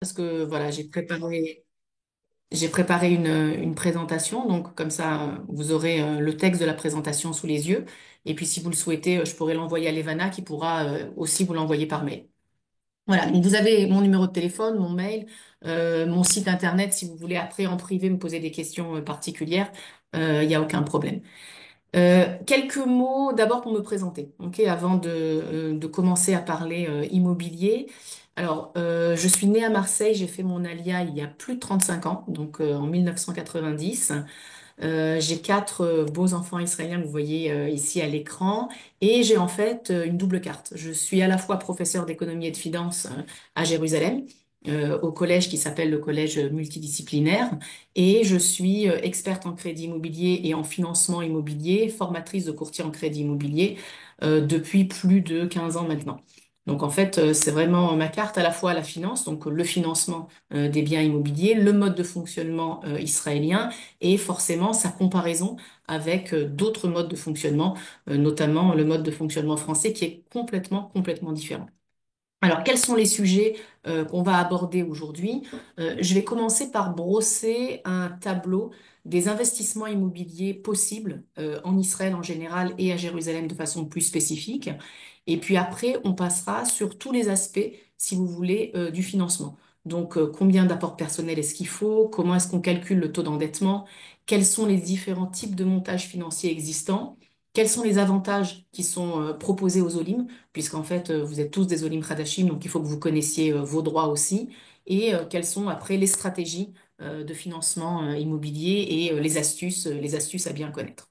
Parce que voilà, j'ai préparé une présentation, donc comme ça, vous aurez le texte de la présentation sous les yeux. Et puis, si vous le souhaitez, je pourrai l'envoyer à Levana qui pourra aussi vous l'envoyer par mail. Voilà, donc vous avez mon numéro de téléphone, mon mail, mon site internet, si vous voulez après en privé me poser des questions particulières, il n'y a aucun problème. Quelques mots d'abord pour me présenter, ok, avant de commencer à parler immobilier. Alors, je suis née à Marseille, j'ai fait mon alia il y a plus de 35 ans, donc en 1990. J'ai quatre beaux enfants israéliens que vous voyez ici à l'écran et j'ai en fait une double carte. Je suis à la fois professeur d'économie et de finance à Jérusalem, au collège qui s'appelle le collège multidisciplinaire et je suis experte en crédit immobilier et en financement immobilier, formatrice de courtier en crédit immobilier depuis plus de 15 ans maintenant. Donc en fait, c'est vraiment ma carte à la fois la finance, donc le financement des biens immobiliers, le mode de fonctionnement israélien et forcément sa comparaison avec d'autres modes de fonctionnement, notamment le mode de fonctionnement français qui est complètement différent. Alors, quels sont les sujets qu'on va aborder aujourd'hui? Je vais commencer par brosser un tableau des investissements immobiliers possibles en Israël en général et à Jérusalem de façon plus spécifique. Et puis après, on passera sur tous les aspects, si vous voulez, du financement. Donc, combien d'apports personnels est-ce qu'il faut? Comment est-ce qu'on calcule le taux d'endettement? Quels sont les différents types de montages financiers existants? Quels sont les avantages qui sont proposés aux Olim? Puisqu'en fait, vous êtes tous des Olim Hadashim, donc il faut que vous connaissiez vos droits aussi, et quelles sont après les stratégies de financement immobilier et les astuces à bien connaître.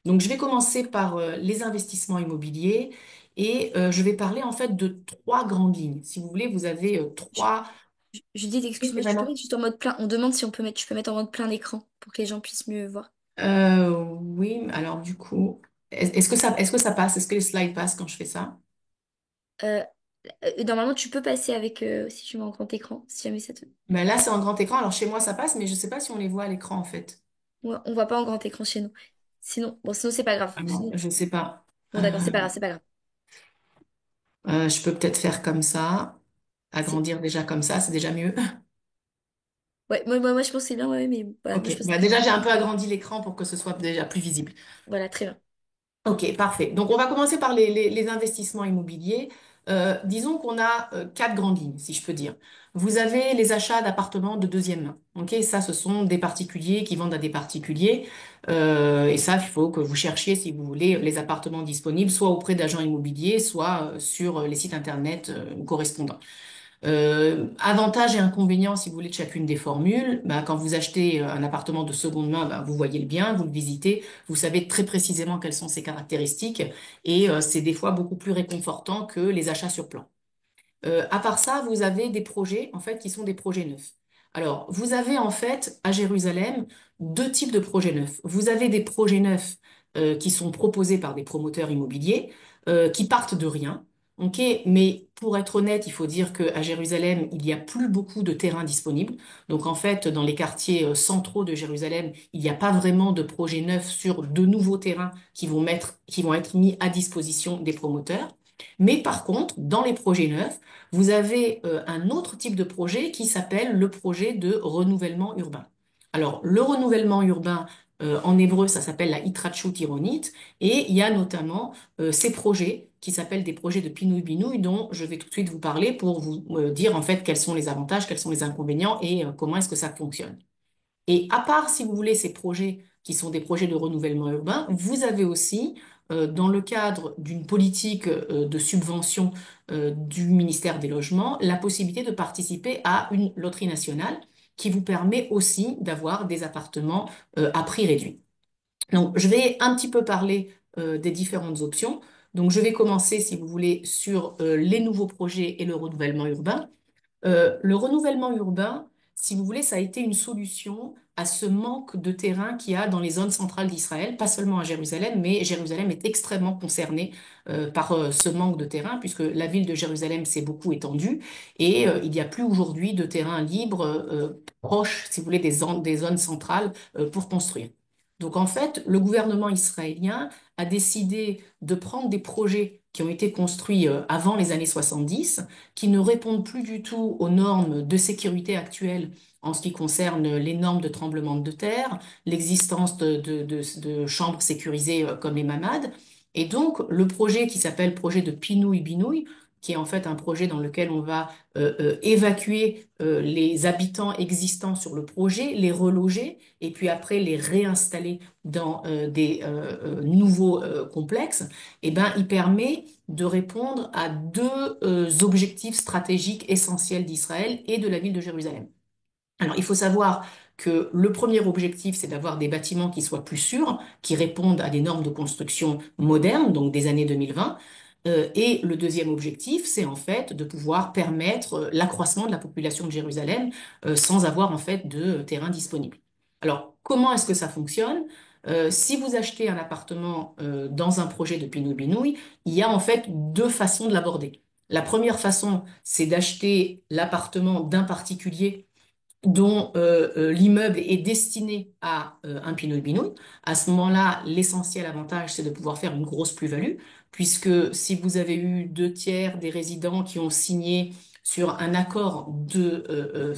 Donc, je vais commencer par les investissements immobiliers et je vais parler en fait de trois grandes lignes. Si vous voulez, vous avez Je- trois. Judith, Oui, excuse-moi, tu peux Ivana. mettre juste en mode plein. On demande si on peut mettre, tu peux mettre en mode plein écran pour que les gens puissent mieux voir. Oui, alors du coup, est-ce que ça passe? Est-ce que les slides passent quand je fais ça? Euh, Normalement, tu peux passer avec si tu mets en grand écran, si jamais ça te. Ben là, c'est en grand écran. Alors chez moi, ça passe, mais je ne sais pas si on les voit à l'écran en fait. Ouais, on voit pas en grand écran chez nous. Sinon, bon, sinon c'est pas grave. Alors, Sinon, je sais pas. bon, d'accord, c'est pas grave, c'est pas grave. Je peux peut-être faire comme ça, C'est- agrandir déjà comme ça, c'est déjà mieux. Ouais, moi, je pense que c'est bien, ouais, mais voilà, moi je Ok, pense que bah c'est déjà j'ai un peu agrandi l'écran pour que ce soit déjà plus visible. voilà, très bien. Ok, parfait. Donc on va commencer par les investissements immobiliers. Disons qu'on a quatre grandes lignes, si je peux dire. Vous avez les achats d'appartements de deuxième main. Ok, ça ce sont des particuliers qui vendent à des particuliers. Et ça, il faut que vous cherchiez, si vous voulez, les appartements disponibles, soit auprès d'agents immobiliers, soit sur les sites internet correspondants. Avantages et inconvénients, si vous voulez, de chacune des formules. Bah, quand vous achetez un appartement de seconde main, bah, vous voyez le bien, vous le visitez, vous savez très précisément quelles sont ses caractéristiques et c'est des fois beaucoup plus réconfortant que les achats sur plan. À part ça, vous avez des projets, en fait, qui sont des projets neufs. Alors, vous avez en fait à Jérusalem deux types de projets neufs. Vous avez des projets neufs qui sont proposés par des promoteurs immobiliers qui partent de rien. Ok, mais pour être honnête, il faut dire qu'à Jérusalem, il n'y a plus beaucoup de terrains disponibles. Donc en fait, dans les quartiers centraux de Jérusalem, il n'y a pas vraiment de projets neufs sur de nouveaux terrains qui vont être mis à disposition des promoteurs. Mais par contre, dans les projets neufs, vous avez un autre type de projet qui s'appelle le projet de renouvellement urbain. Alors, le renouvellement urbain, en hébreu, ça s'appelle la Hitrachut Ironit, et il y a notamment ces projets qui s'appellent des projets de pinouille-binouille dont je vais tout de suite vous parler pour vous dire en fait quels sont les avantages, quels sont les inconvénients et comment est-ce que ça fonctionne. Et à part, si vous voulez, ces projets qui sont des projets de renouvellement urbain, vous avez aussi, dans le cadre d'une politique de subvention du ministère des Logements, la possibilité de participer à une loterie nationale qui vous permet aussi d'avoir des appartements à prix réduit. Donc, je vais un petit peu parler des différentes options. Donc, je vais commencer, si vous voulez, sur les nouveaux projets et le renouvellement urbain. Le renouvellement urbain, si vous voulez, ça a été une solution à ce manque de terrain qu'il y a dans les zones centrales d'Israël, pas seulement à Jérusalem, mais Jérusalem est extrêmement concernée par ce manque de terrain, puisque la ville de Jérusalem s'est beaucoup étendue et il n'y a plus aujourd'hui de terrain libre proche, si vous voulez, des zones centrales pour construire. Donc en fait, le gouvernement israélien a décidé de prendre des projets qui ont été construits avant les années 70, qui ne répondent plus du tout aux normes de sécurité actuelles en ce qui concerne les normes de tremblement de terre, l'existence de chambres sécurisées comme les mamades. Et donc, le projet qui s'appelle projet de Pinouille-Binouille, qui est en fait un projet dans lequel on va évacuer les habitants existants sur le projet, les reloger et puis après les réinstaller dans des nouveaux complexes, eh ben, il permet de répondre à deux objectifs stratégiques essentiels d'Israël et de la ville de Jérusalem. Alors, il faut savoir que le premier objectif, c'est d'avoir des bâtiments qui soient plus sûrs, qui répondent à des normes de construction modernes, donc des années 2020. Et le deuxième objectif, c'est en fait de pouvoir permettre l'accroissement de la population de Jérusalem sans avoir en fait de terrain disponible. Alors, comment est-ce que ça fonctionne? Si vous achetez un appartement dans un projet de Pinouille-Binouille, il y a en fait deux façons de l'aborder. La première façon, c'est d'acheter l'appartement d'un particulier dont l'immeuble est destiné à un pinouille-binouille. À ce moment-là, l'essentiel avantage, c'est de pouvoir faire une grosse plus-value, puisque si vous avez eu deux tiers des résidents qui ont signé sur un accord de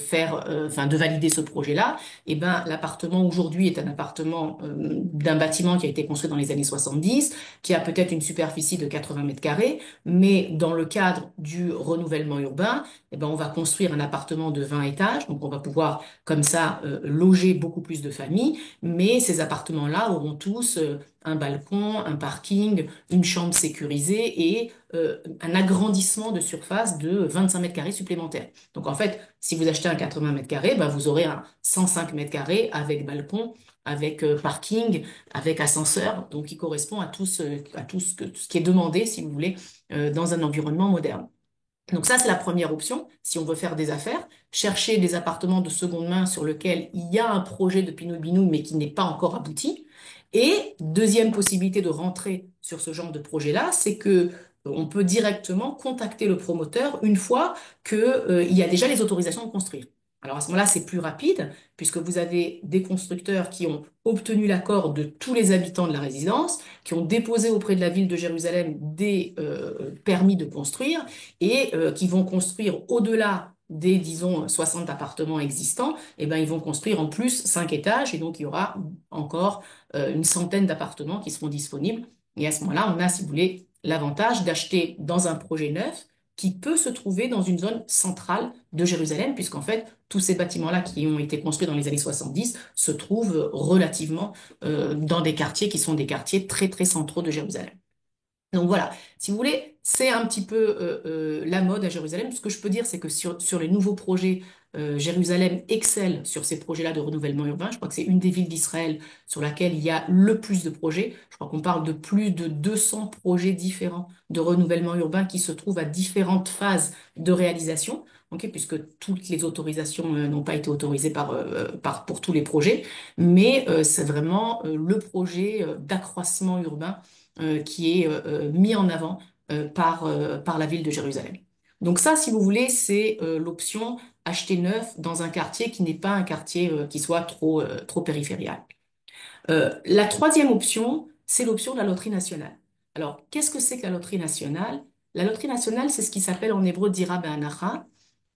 enfin de valider ce projet-là, eh ben l'appartement aujourd'hui est un appartement d'un bâtiment qui a été construit dans les années 70, qui a peut-être une superficie de 80 mètres carrés, mais dans le cadre du renouvellement urbain, eh ben, on va construire un appartement de 20 étages, donc on va pouvoir comme ça loger beaucoup plus de familles, mais ces appartements-là auront tous un balcon, un parking, une chambre sécurisée et un agrandissement de surface de 25 mètres carrés supplémentaires. Donc en fait, si vous achetez un 80 mètres carrés, ben, vous aurez un 105 mètres carrés avec balcon, avec parking, avec ascenseur, donc qui correspond à tout ce qui est demandé, si vous voulez, dans un environnement moderne. Donc ça, c'est la première option, si on veut faire des affaires, chercher des appartements de seconde main sur lesquels il y a un projet de pinouille-binouille, mais qui n'est pas encore abouti. Et deuxième possibilité de rentrer sur ce genre de projet-là, c'est que on peut directement contacter le promoteur une fois que, il y a déjà les autorisations de construire. Alors à ce moment-là, c'est plus rapide, puisque vous avez des constructeurs qui ont obtenu l'accord de tous les habitants de la résidence, qui ont déposé auprès de la ville de Jérusalem des permis de construire et qui vont construire au-delà des, disons, 60 appartements existants, eh ben, ils vont construire en plus 5 étages et donc il y aura encore une centaine d'appartements qui seront disponibles. Et à ce moment-là, on a, si vous voulez, l'avantage d'acheter dans un projet neuf qui peut se trouver dans une zone centrale de Jérusalem, puisqu'en fait, tous ces bâtiments-là qui ont été construits dans les années 70 se trouvent relativement dans des quartiers qui sont des quartiers très, très centraux de Jérusalem. Donc voilà, si vous voulez, c'est un petit peu la mode à Jérusalem. Ce que je peux dire, c'est que sur les nouveaux projets, Jérusalem excelle sur ces projets-là de renouvellement urbain. Je crois que c'est une des villes d'Israël sur laquelle il y a le plus de projets. Je crois qu'on parle de plus de 200 projets différents de renouvellement urbain qui se trouvent à différentes phases de réalisation. Ok, puisque toutes les autorisations n'ont pas été autorisées pour tous les projets, mais c'est vraiment le projet d'accroissement urbain qui est mis en avant par la ville de Jérusalem. Donc ça, si vous voulez, c'est l'option acheter neuf dans un quartier qui n'est pas un quartier qui soit trop périphérial. La troisième option, c'est l'option de la loterie nationale. Alors, qu'est-ce que c'est que la loterie nationale? La loterie nationale, c'est ce qui s'appelle en hébreu dira be'anacha.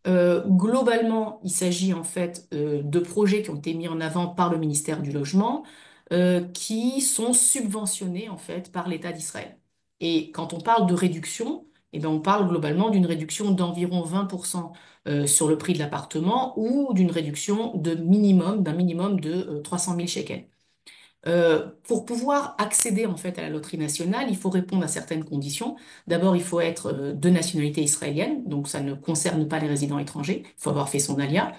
Globalement, il s'agit en fait de projets qui ont été mis en avant par le ministère du Logement, qui sont subventionnés en fait par l'État d'Israël. Et quand on parle de réduction, eh ben, on parle globalement d'une réduction d'environ 20% sur le prix de l'appartement ou d'une réduction d'un minimum de 300 000 shekels. Pour pouvoir accéder en fait à la loterie nationale, il faut répondre à certaines conditions. D'abord, il faut être de nationalité israélienne, donc ça ne concerne pas les résidents étrangers. Il faut avoir fait son alia.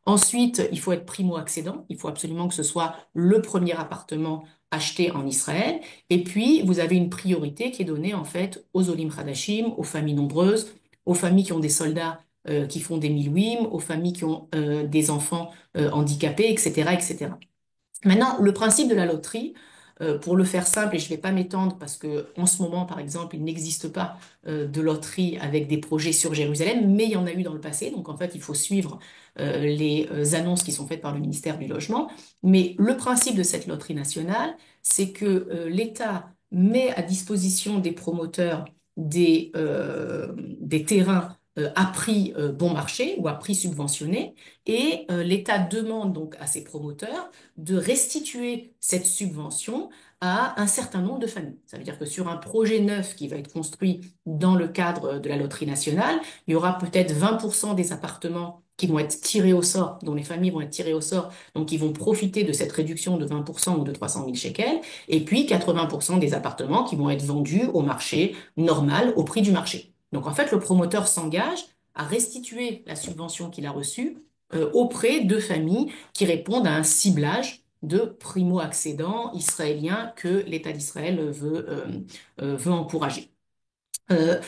Ensuite, il faut être primo-accédant. Il faut absolument que ce soit le premier appartement acheté en Israël. Et puis, vous avez une priorité qui est donnée en fait aux Olim Hadashim, aux familles nombreuses, aux familles qui ont des soldats qui font des milouim, aux familles qui ont des enfants handicapés, etc., etc. Maintenant, le principe de la loterie, pour le faire simple, et je ne vais pas m'étendre parce que en ce moment, par exemple, il n'existe pas de loterie avec des projets sur Jérusalem, mais il y en a eu dans le passé. Donc en fait, il faut suivre les annonces qui sont faites par le ministère du Logement. Mais le principe de cette loterie nationale, c'est que l'État met à disposition des promoteurs des terrains à prix bon marché ou à prix subventionné, et l'État demande donc à ses promoteurs de restituer cette subvention à un certain nombre de familles. Ça veut dire que sur un projet neuf qui va être construit dans le cadre de la loterie nationale, il y aura peut-être 20% des appartements qui vont être tirés au sort, dont les familles vont être tirées au sort, donc ils vont profiter de cette réduction de 20% ou de 300 000 shekels, et puis 80% des appartements qui vont être vendus au marché normal, au prix du marché. Donc en fait, le promoteur s'engage à restituer la subvention qu'il a reçue auprès de familles qui répondent à un ciblage de primo-accédants israéliens que l'État d'Israël veut encourager. Euh,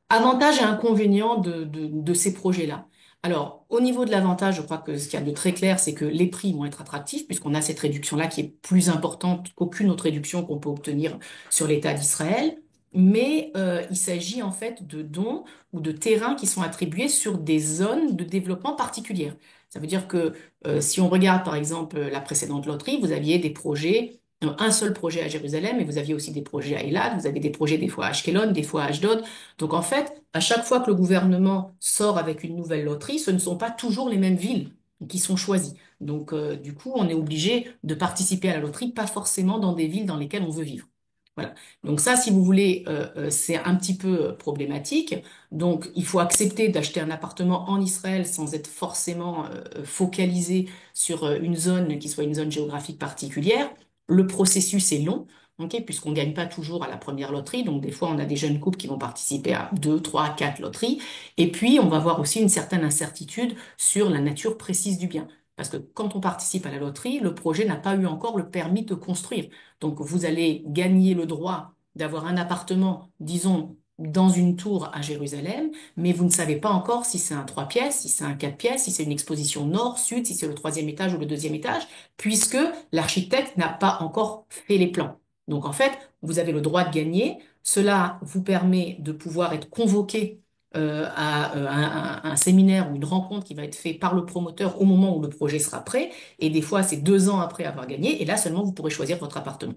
Avantages et inconvénients de ces projets-là. Alors, au niveau de l'avantage, je crois que ce qu'il y a de très clair, c'est que les prix vont être attractifs, puisqu'on a cette réduction-là qui est plus importante qu'aucune autre réduction qu'on peut obtenir sur l'État d'Israël. Mais il s'agit en fait de dons ou de terrains qui sont attribués sur des zones de développement particulières. Ça veut dire que si on regarde par exemple la précédente loterie, vous aviez des projets, un seul projet à Jérusalem, et vous aviez aussi des projets à Eilat, vous avez des projets des fois à Ashkelon, des fois à Ashdod. Donc en fait, à chaque fois que le gouvernement sort avec une nouvelle loterie, ce ne sont pas toujours les mêmes villes qui sont choisies. Donc du coup, on est obligé de participer à la loterie, pas forcément dans des villes dans lesquelles on veut vivre. Voilà. Donc ça, si vous voulez, c'est un petit peu problématique. Donc il faut accepter d'acheter un appartement en Israël sans être forcément focalisé sur une zone qui soit une zone géographique particulière. Le processus est long. Ok, puisqu'on ne gagne pas toujours à la première loterie, donc des fois on a des jeunes couples qui vont participer à 2, 3, 4 loteries, et puis on va avoir aussi une certaine incertitude sur la nature précise du bien. Parce que quand on participe à la loterie, le projet n'a pas eu encore le permis de construire. Donc vous allez gagner le droit d'avoir un appartement, disons, dans une tour à Jérusalem, mais vous ne savez pas encore si c'est un 3 pièces, si c'est un 4 pièces, si c'est une exposition nord, sud, si c'est le troisième étage ou le deuxième étage, puisque l'architecte n'a pas encore fait les plans. Donc en fait, vous avez le droit de gagner. Cela vous permet de pouvoir être convoqué à un séminaire ou une rencontre qui va être fait par le promoteur au moment où le projet sera prêt. Et des fois, c'est 2 ans après avoir gagné. Et là seulement, vous pourrez choisir votre appartement.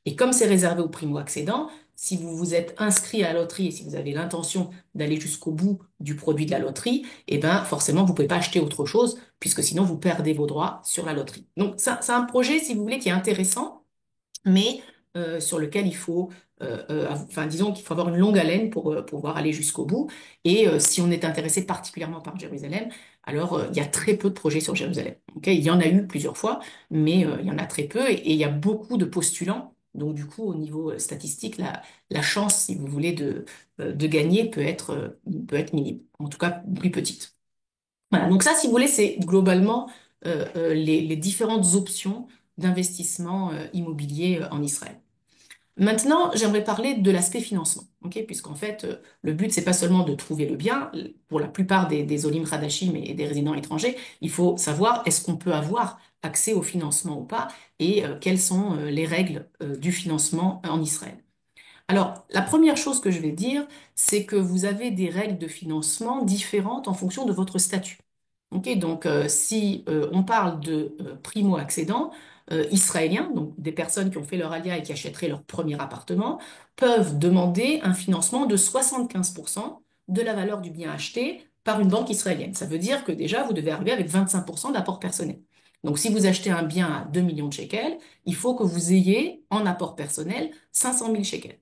Et comme c'est réservé aux primo-accédants, si vous vous êtes inscrit à la loterie et si vous avez l'intention d'aller jusqu'au bout du produit de la loterie, eh ben forcément, vous pouvez pas acheter autre chose puisque sinon, vous perdez vos droits sur la loterie. Donc, c'est un projet, si vous voulez, qui est intéressant mais sur lequel il faut, enfin disons qu'il faut avoir une longue haleine pour pouvoir aller jusqu'au bout. Et si on est intéressé particulièrement par Jérusalem, alors il y a très peu de projets sur Jérusalem. Ok, il y en a eu plusieurs fois, mais il y en a très peu et il y a beaucoup de postulants. Donc du coup, au niveau statistique, la chance, si vous voulez, de gagner peut être minime, en tout cas plus petite. Voilà, donc ça, si vous voulez, c'est globalement les différentes options d'investissement immobilier en Israël. Maintenant, j'aimerais parler de l'aspect financement, ok? Puisqu'en fait, le but, c'est pas seulement de trouver le bien. Pour la plupart des Olim Hadashim et des résidents étrangers, il faut savoir est-ce qu'on peut avoir accès au financement ou pas et quelles sont les règles du financement en Israël. Alors, la première chose que je vais dire, c'est que vous avez des règles de financement différentes en fonction de votre statut. Ok, donc si on parle de primo-accédants israéliens, donc des personnes qui ont fait leur alia et qui achèteraient leur premier appartement, peuvent demander un financement de 75% de la valeur du bien acheté par une banque israélienne. Ça veut dire que déjà, vous devez arriver avec 25% d'apport personnel. Donc, si vous achetez un bien à 2 millions de shekels, il faut que vous ayez en apport personnel 500 000 shekels.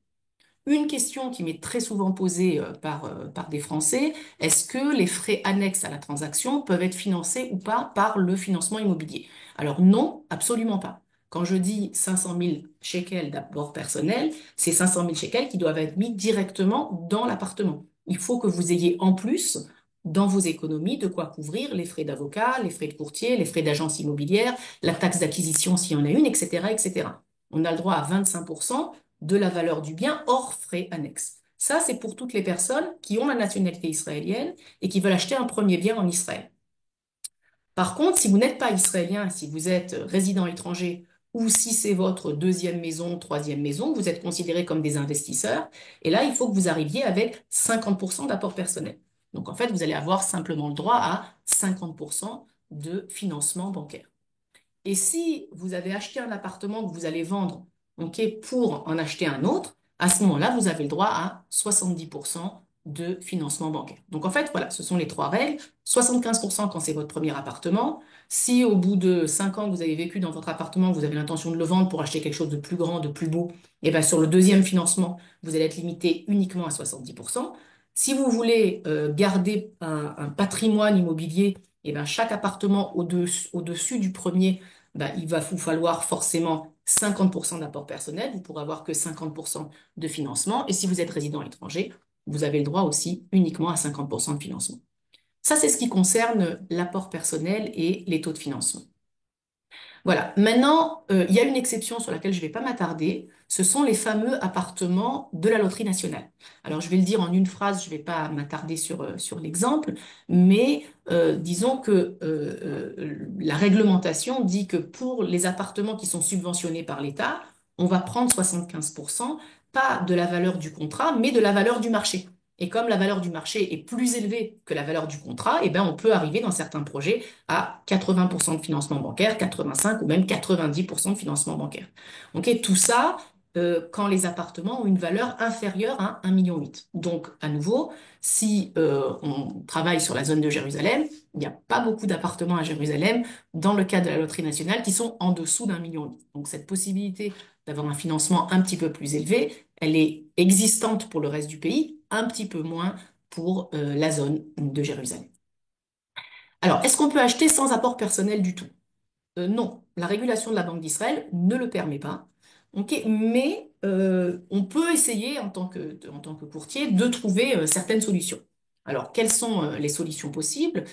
Une question qui m'est très souvent posée par des Français, est-ce que les frais annexes à la transaction peuvent être financés ou pas par le financement immobilier? Alors non, absolument pas. Quand je dis 500 000 shekels d'apport personnel, c'est 500 000 shekels qui doivent être mis directement dans l'appartement. Il faut que vous ayez en plus, dans vos économies, de quoi couvrir les frais d'avocat, les frais de courtier, les frais d'agence immobilière, la taxe d'acquisition s'il y en a une, etc., etc. On a le droit à 25% de la valeur du bien hors frais annexes. Ça, c'est pour toutes les personnes qui ont la nationalité israélienne et qui veulent acheter un premier bien en Israël. Par contre, si vous n'êtes pas israélien, si vous êtes résident étranger ou si c'est votre deuxième maison, troisième maison, vous êtes considérés comme des investisseurs. Et là, il faut que vous arriviez avec 50% d'apport personnel. Donc, en fait, vous allez avoir simplement le droit à 50% de financement bancaire. Et si vous avez acheté un appartement que vous allez vendre, ok, pour en acheter un autre, à ce moment-là, vous avez le droit à 70% de financement bancaire. Donc en fait, voilà, ce sont les trois règles. 75% quand c'est votre premier appartement. Si au bout de 5 ans, vous avez vécu dans votre appartement, vous avez l'intention de le vendre pour acheter quelque chose de plus grand, de plus beau, et bien sur le deuxième financement, vous allez être limité uniquement à 70%. Si vous voulez garder un patrimoine immobilier, et ben chaque appartement au-dessus du premier, ben, il va vous falloir forcément 50% d'apport personnel. Vous pourrez avoir que 50% de financement. Et si vous êtes résident étranger, vous avez le droit aussi uniquement à 50% de financement. Ça, c'est ce qui concerne l'apport personnel et les taux de financement. Voilà. Maintenant, il y a une exception sur laquelle je ne vais pas m'attarder. Ce sont les fameux appartements de la loterie nationale. Alors, je vais le dire en une phrase, je ne vais pas m'attarder sur l'exemple, mais disons que la réglementation dit que pour les appartements qui sont subventionnés par l'État, on va prendre 75%, pas de la valeur du contrat, mais de la valeur du marché. Et comme la valeur du marché est plus élevée que la valeur du contrat, eh ben, on peut arriver dans certains projets à 80% de financement bancaire, 85 ou même 90% de financement bancaire. Ok, tout ça quand les appartements ont une valeur inférieure à 1,8 million. Donc, à nouveau, si on travaille sur la zone de Jérusalem, il n'y a pas beaucoup d'appartements à Jérusalem dans le cadre de la loterie nationale qui sont en dessous d'1,8 million. Donc, cette possibilité d'avoir un financement un petit peu plus élevé, elle est existante pour le reste du pays, un petit peu moins pour la zone de Jérusalem. Alors, est-ce qu'on peut acheter sans apport personnel du tout? Non, la régulation de la Banque d'Israël ne le permet pas. Ok, mais on peut essayer en tant que courtier de trouver certaines solutions. Alors, quelles sont les solutions possibles?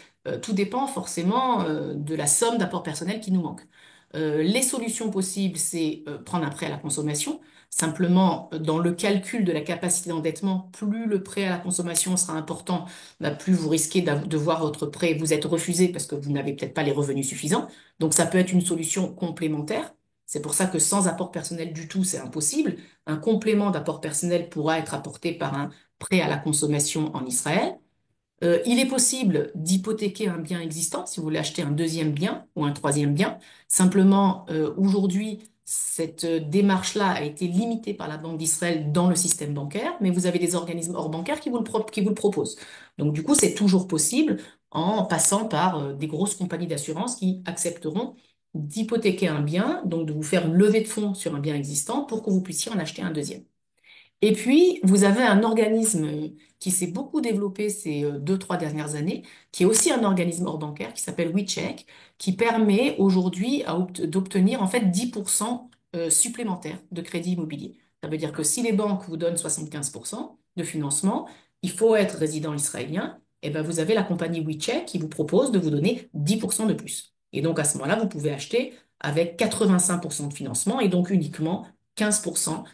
Tout dépend forcément de la somme d'apport personnel qui nous manque. Les solutions possibles, c'est prendre un prêt à la consommation. Simplement, dans le calcul de la capacité d'endettement, plus le prêt à la consommation sera important, bah, plus vous risquez de voir votre prêt vous être refusé parce que vous n'avez peut-être pas les revenus suffisants. Donc ça peut être une solution complémentaire. C'est pour ça que sans apport personnel du tout, c'est impossible. Un complément d'apport personnel pourra être apporté par un prêt à la consommation en Israël. Il est possible d'hypothéquer un bien existant si vous voulez acheter un deuxième bien ou un troisième bien. Simplement, aujourd'hui, cette démarche-là a été limitée par la Banque d'Israël dans le système bancaire, mais vous avez des organismes hors bancaires qui vous le proposent. Donc, du coup, c'est toujours possible en passant par des grosses compagnies d'assurance qui accepteront d'hypothéquer un bien, donc de vous faire une levée de fonds sur un bien existant pour que vous puissiez en acheter un deuxième. Et puis, vous avez un organisme qui s'est beaucoup développé ces 2, 3 dernières années, qui est aussi un organisme hors bancaire, qui s'appelle WeCheck, qui permet aujourd'hui d'obtenir en fait 10% supplémentaires de crédit immobilier. Ça veut dire que si les banques vous donnent 75% de financement, il faut être résident israélien, et ben vous avez la compagnie WeCheck qui vous propose de vous donner 10% de plus. Et donc à ce moment-là, vous pouvez acheter avec 85% de financement et donc uniquement 15%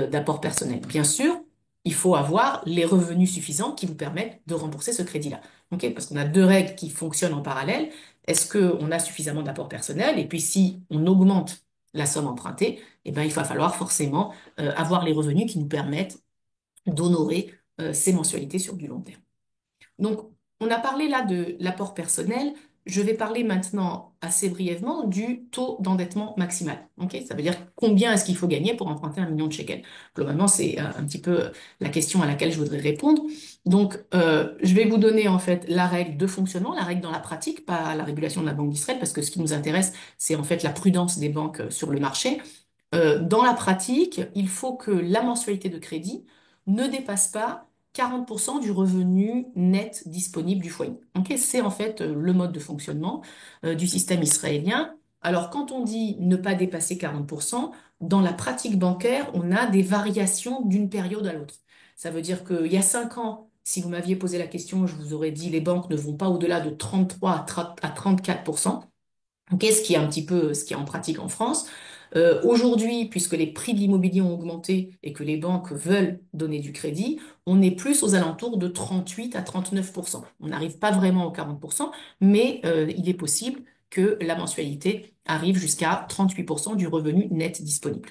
d'apport personnel. Bien sûr, il faut avoir les revenus suffisants qui vous permettent de rembourser ce crédit-là. Ok, parce qu'on a deux règles qui fonctionnent en parallèle. Est-ce qu'on a suffisamment d'apport personnel? Et puis si on augmente la somme empruntée, eh ben, il va falloir forcément avoir les revenus qui nous permettent d'honorer ces mensualités sur du long terme. Donc, on a parlé là de l'apport personnel. Je vais parler maintenant assez brièvement du taux d'endettement maximal. Ok, ça veut dire combien est-ce qu'il faut gagner pour emprunter 1 million de shekels. Globalement, c'est un petit peu la question à laquelle je voudrais répondre. Donc, je vais vous donner en fait la règle de fonctionnement, la règle dans la pratique, pas la régulation de la Banque d'Israël, parce que ce qui nous intéresse, c'est en fait la prudence des banques sur le marché. Dans la pratique, il faut que la mensualité de crédit ne dépasse pas 40% du revenu net disponible du foyer. Ok, c'est en fait le mode de fonctionnement du système israélien. Alors, quand on dit ne pas dépasser 40%, dans la pratique bancaire, on a des variations d'une période à l'autre. Ça veut dire qu'il y a 5 ans, si vous m'aviez posé la question, je vous aurais dit les banques ne vont pas au-delà de 33 à 34%. Ok, ce qui est un petit peu ce qui est en pratique en France. Aujourd'hui, puisque les prix de l'immobilier ont augmenté et que les banques veulent donner du crédit, on est plus aux alentours de 38 à 39%. On n'arrive pas vraiment aux 40%, mais il est possible que la mensualité arrive jusqu'à 38% du revenu net disponible.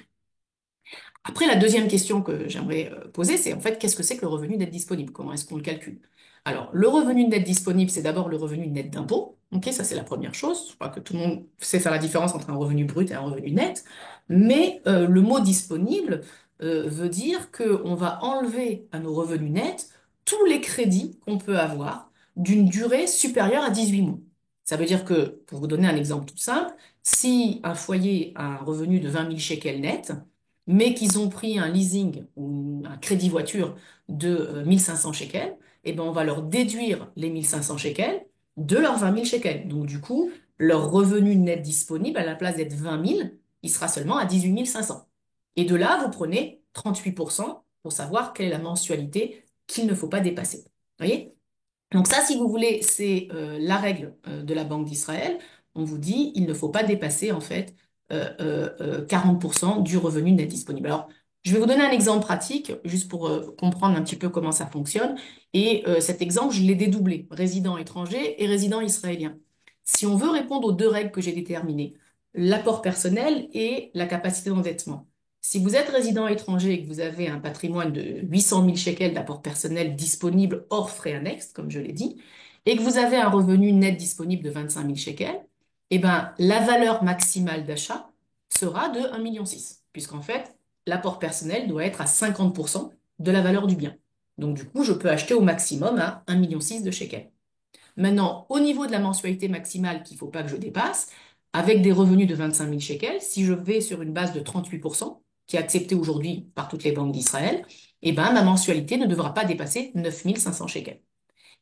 Après, la deuxième question que j'aimerais poser, c'est en fait, qu'est-ce que c'est que le revenu net disponible? Comment est-ce qu'on le calcule? Alors, le revenu net disponible, c'est d'abord le revenu net d'impôt. Ok, ça c'est la première chose. Je crois que tout le monde sait faire la différence entre un revenu brut et un revenu net. Mais le mot disponible, veut dire qu'on va enlever à nos revenus nets tous les crédits qu'on peut avoir d'une durée supérieure à 18 mois. Ça veut dire que, pour vous donner un exemple tout simple, si un foyer a un revenu de 20 000 shekels net, mais qu'ils ont pris un leasing ou un crédit voiture de 1500 shekels, eh ben on va leur déduire les 1500 shekels de leurs 20 000 shekels. Donc du coup, leur revenu net disponible, à la place d'être 20 000, il sera seulement à 18 500. Et de là, vous prenez 38% pour savoir quelle est la mensualité qu'il ne faut pas dépasser. Vous voyez? Donc ça, si vous voulez, c'est la règle de la Banque d'Israël. On vous dit, il ne faut pas dépasser en fait 40% du revenu net disponible. Alors, je vais vous donner un exemple pratique, juste pour comprendre un petit peu comment ça fonctionne. Et cet exemple, je l'ai dédoublé, résident étranger et résident israélien. Si on veut répondre aux deux règles que j'ai déterminées, l'apport personnel et la capacité d'endettement. Si vous êtes résident étranger et que vous avez un patrimoine de 800 000 shekels d'apport personnel disponible hors frais annexes, comme je l'ai dit, et que vous avez un revenu net disponible de 25 000 shekels, eh ben, la valeur maximale d'achat sera de 1,6 million, puisqu'en fait, l'apport personnel doit être à 50% de la valeur du bien. Donc, du coup, je peux acheter au maximum à 1,6 million de shekels. Maintenant, au niveau de la mensualité maximale qu'il ne faut pas que je dépasse, avec des revenus de 25 000 shekels, si je vais sur une base de 38%, qui est acceptée aujourd'hui par toutes les banques d'Israël, eh ben, ma mensualité ne devra pas dépasser 9 500 shekels.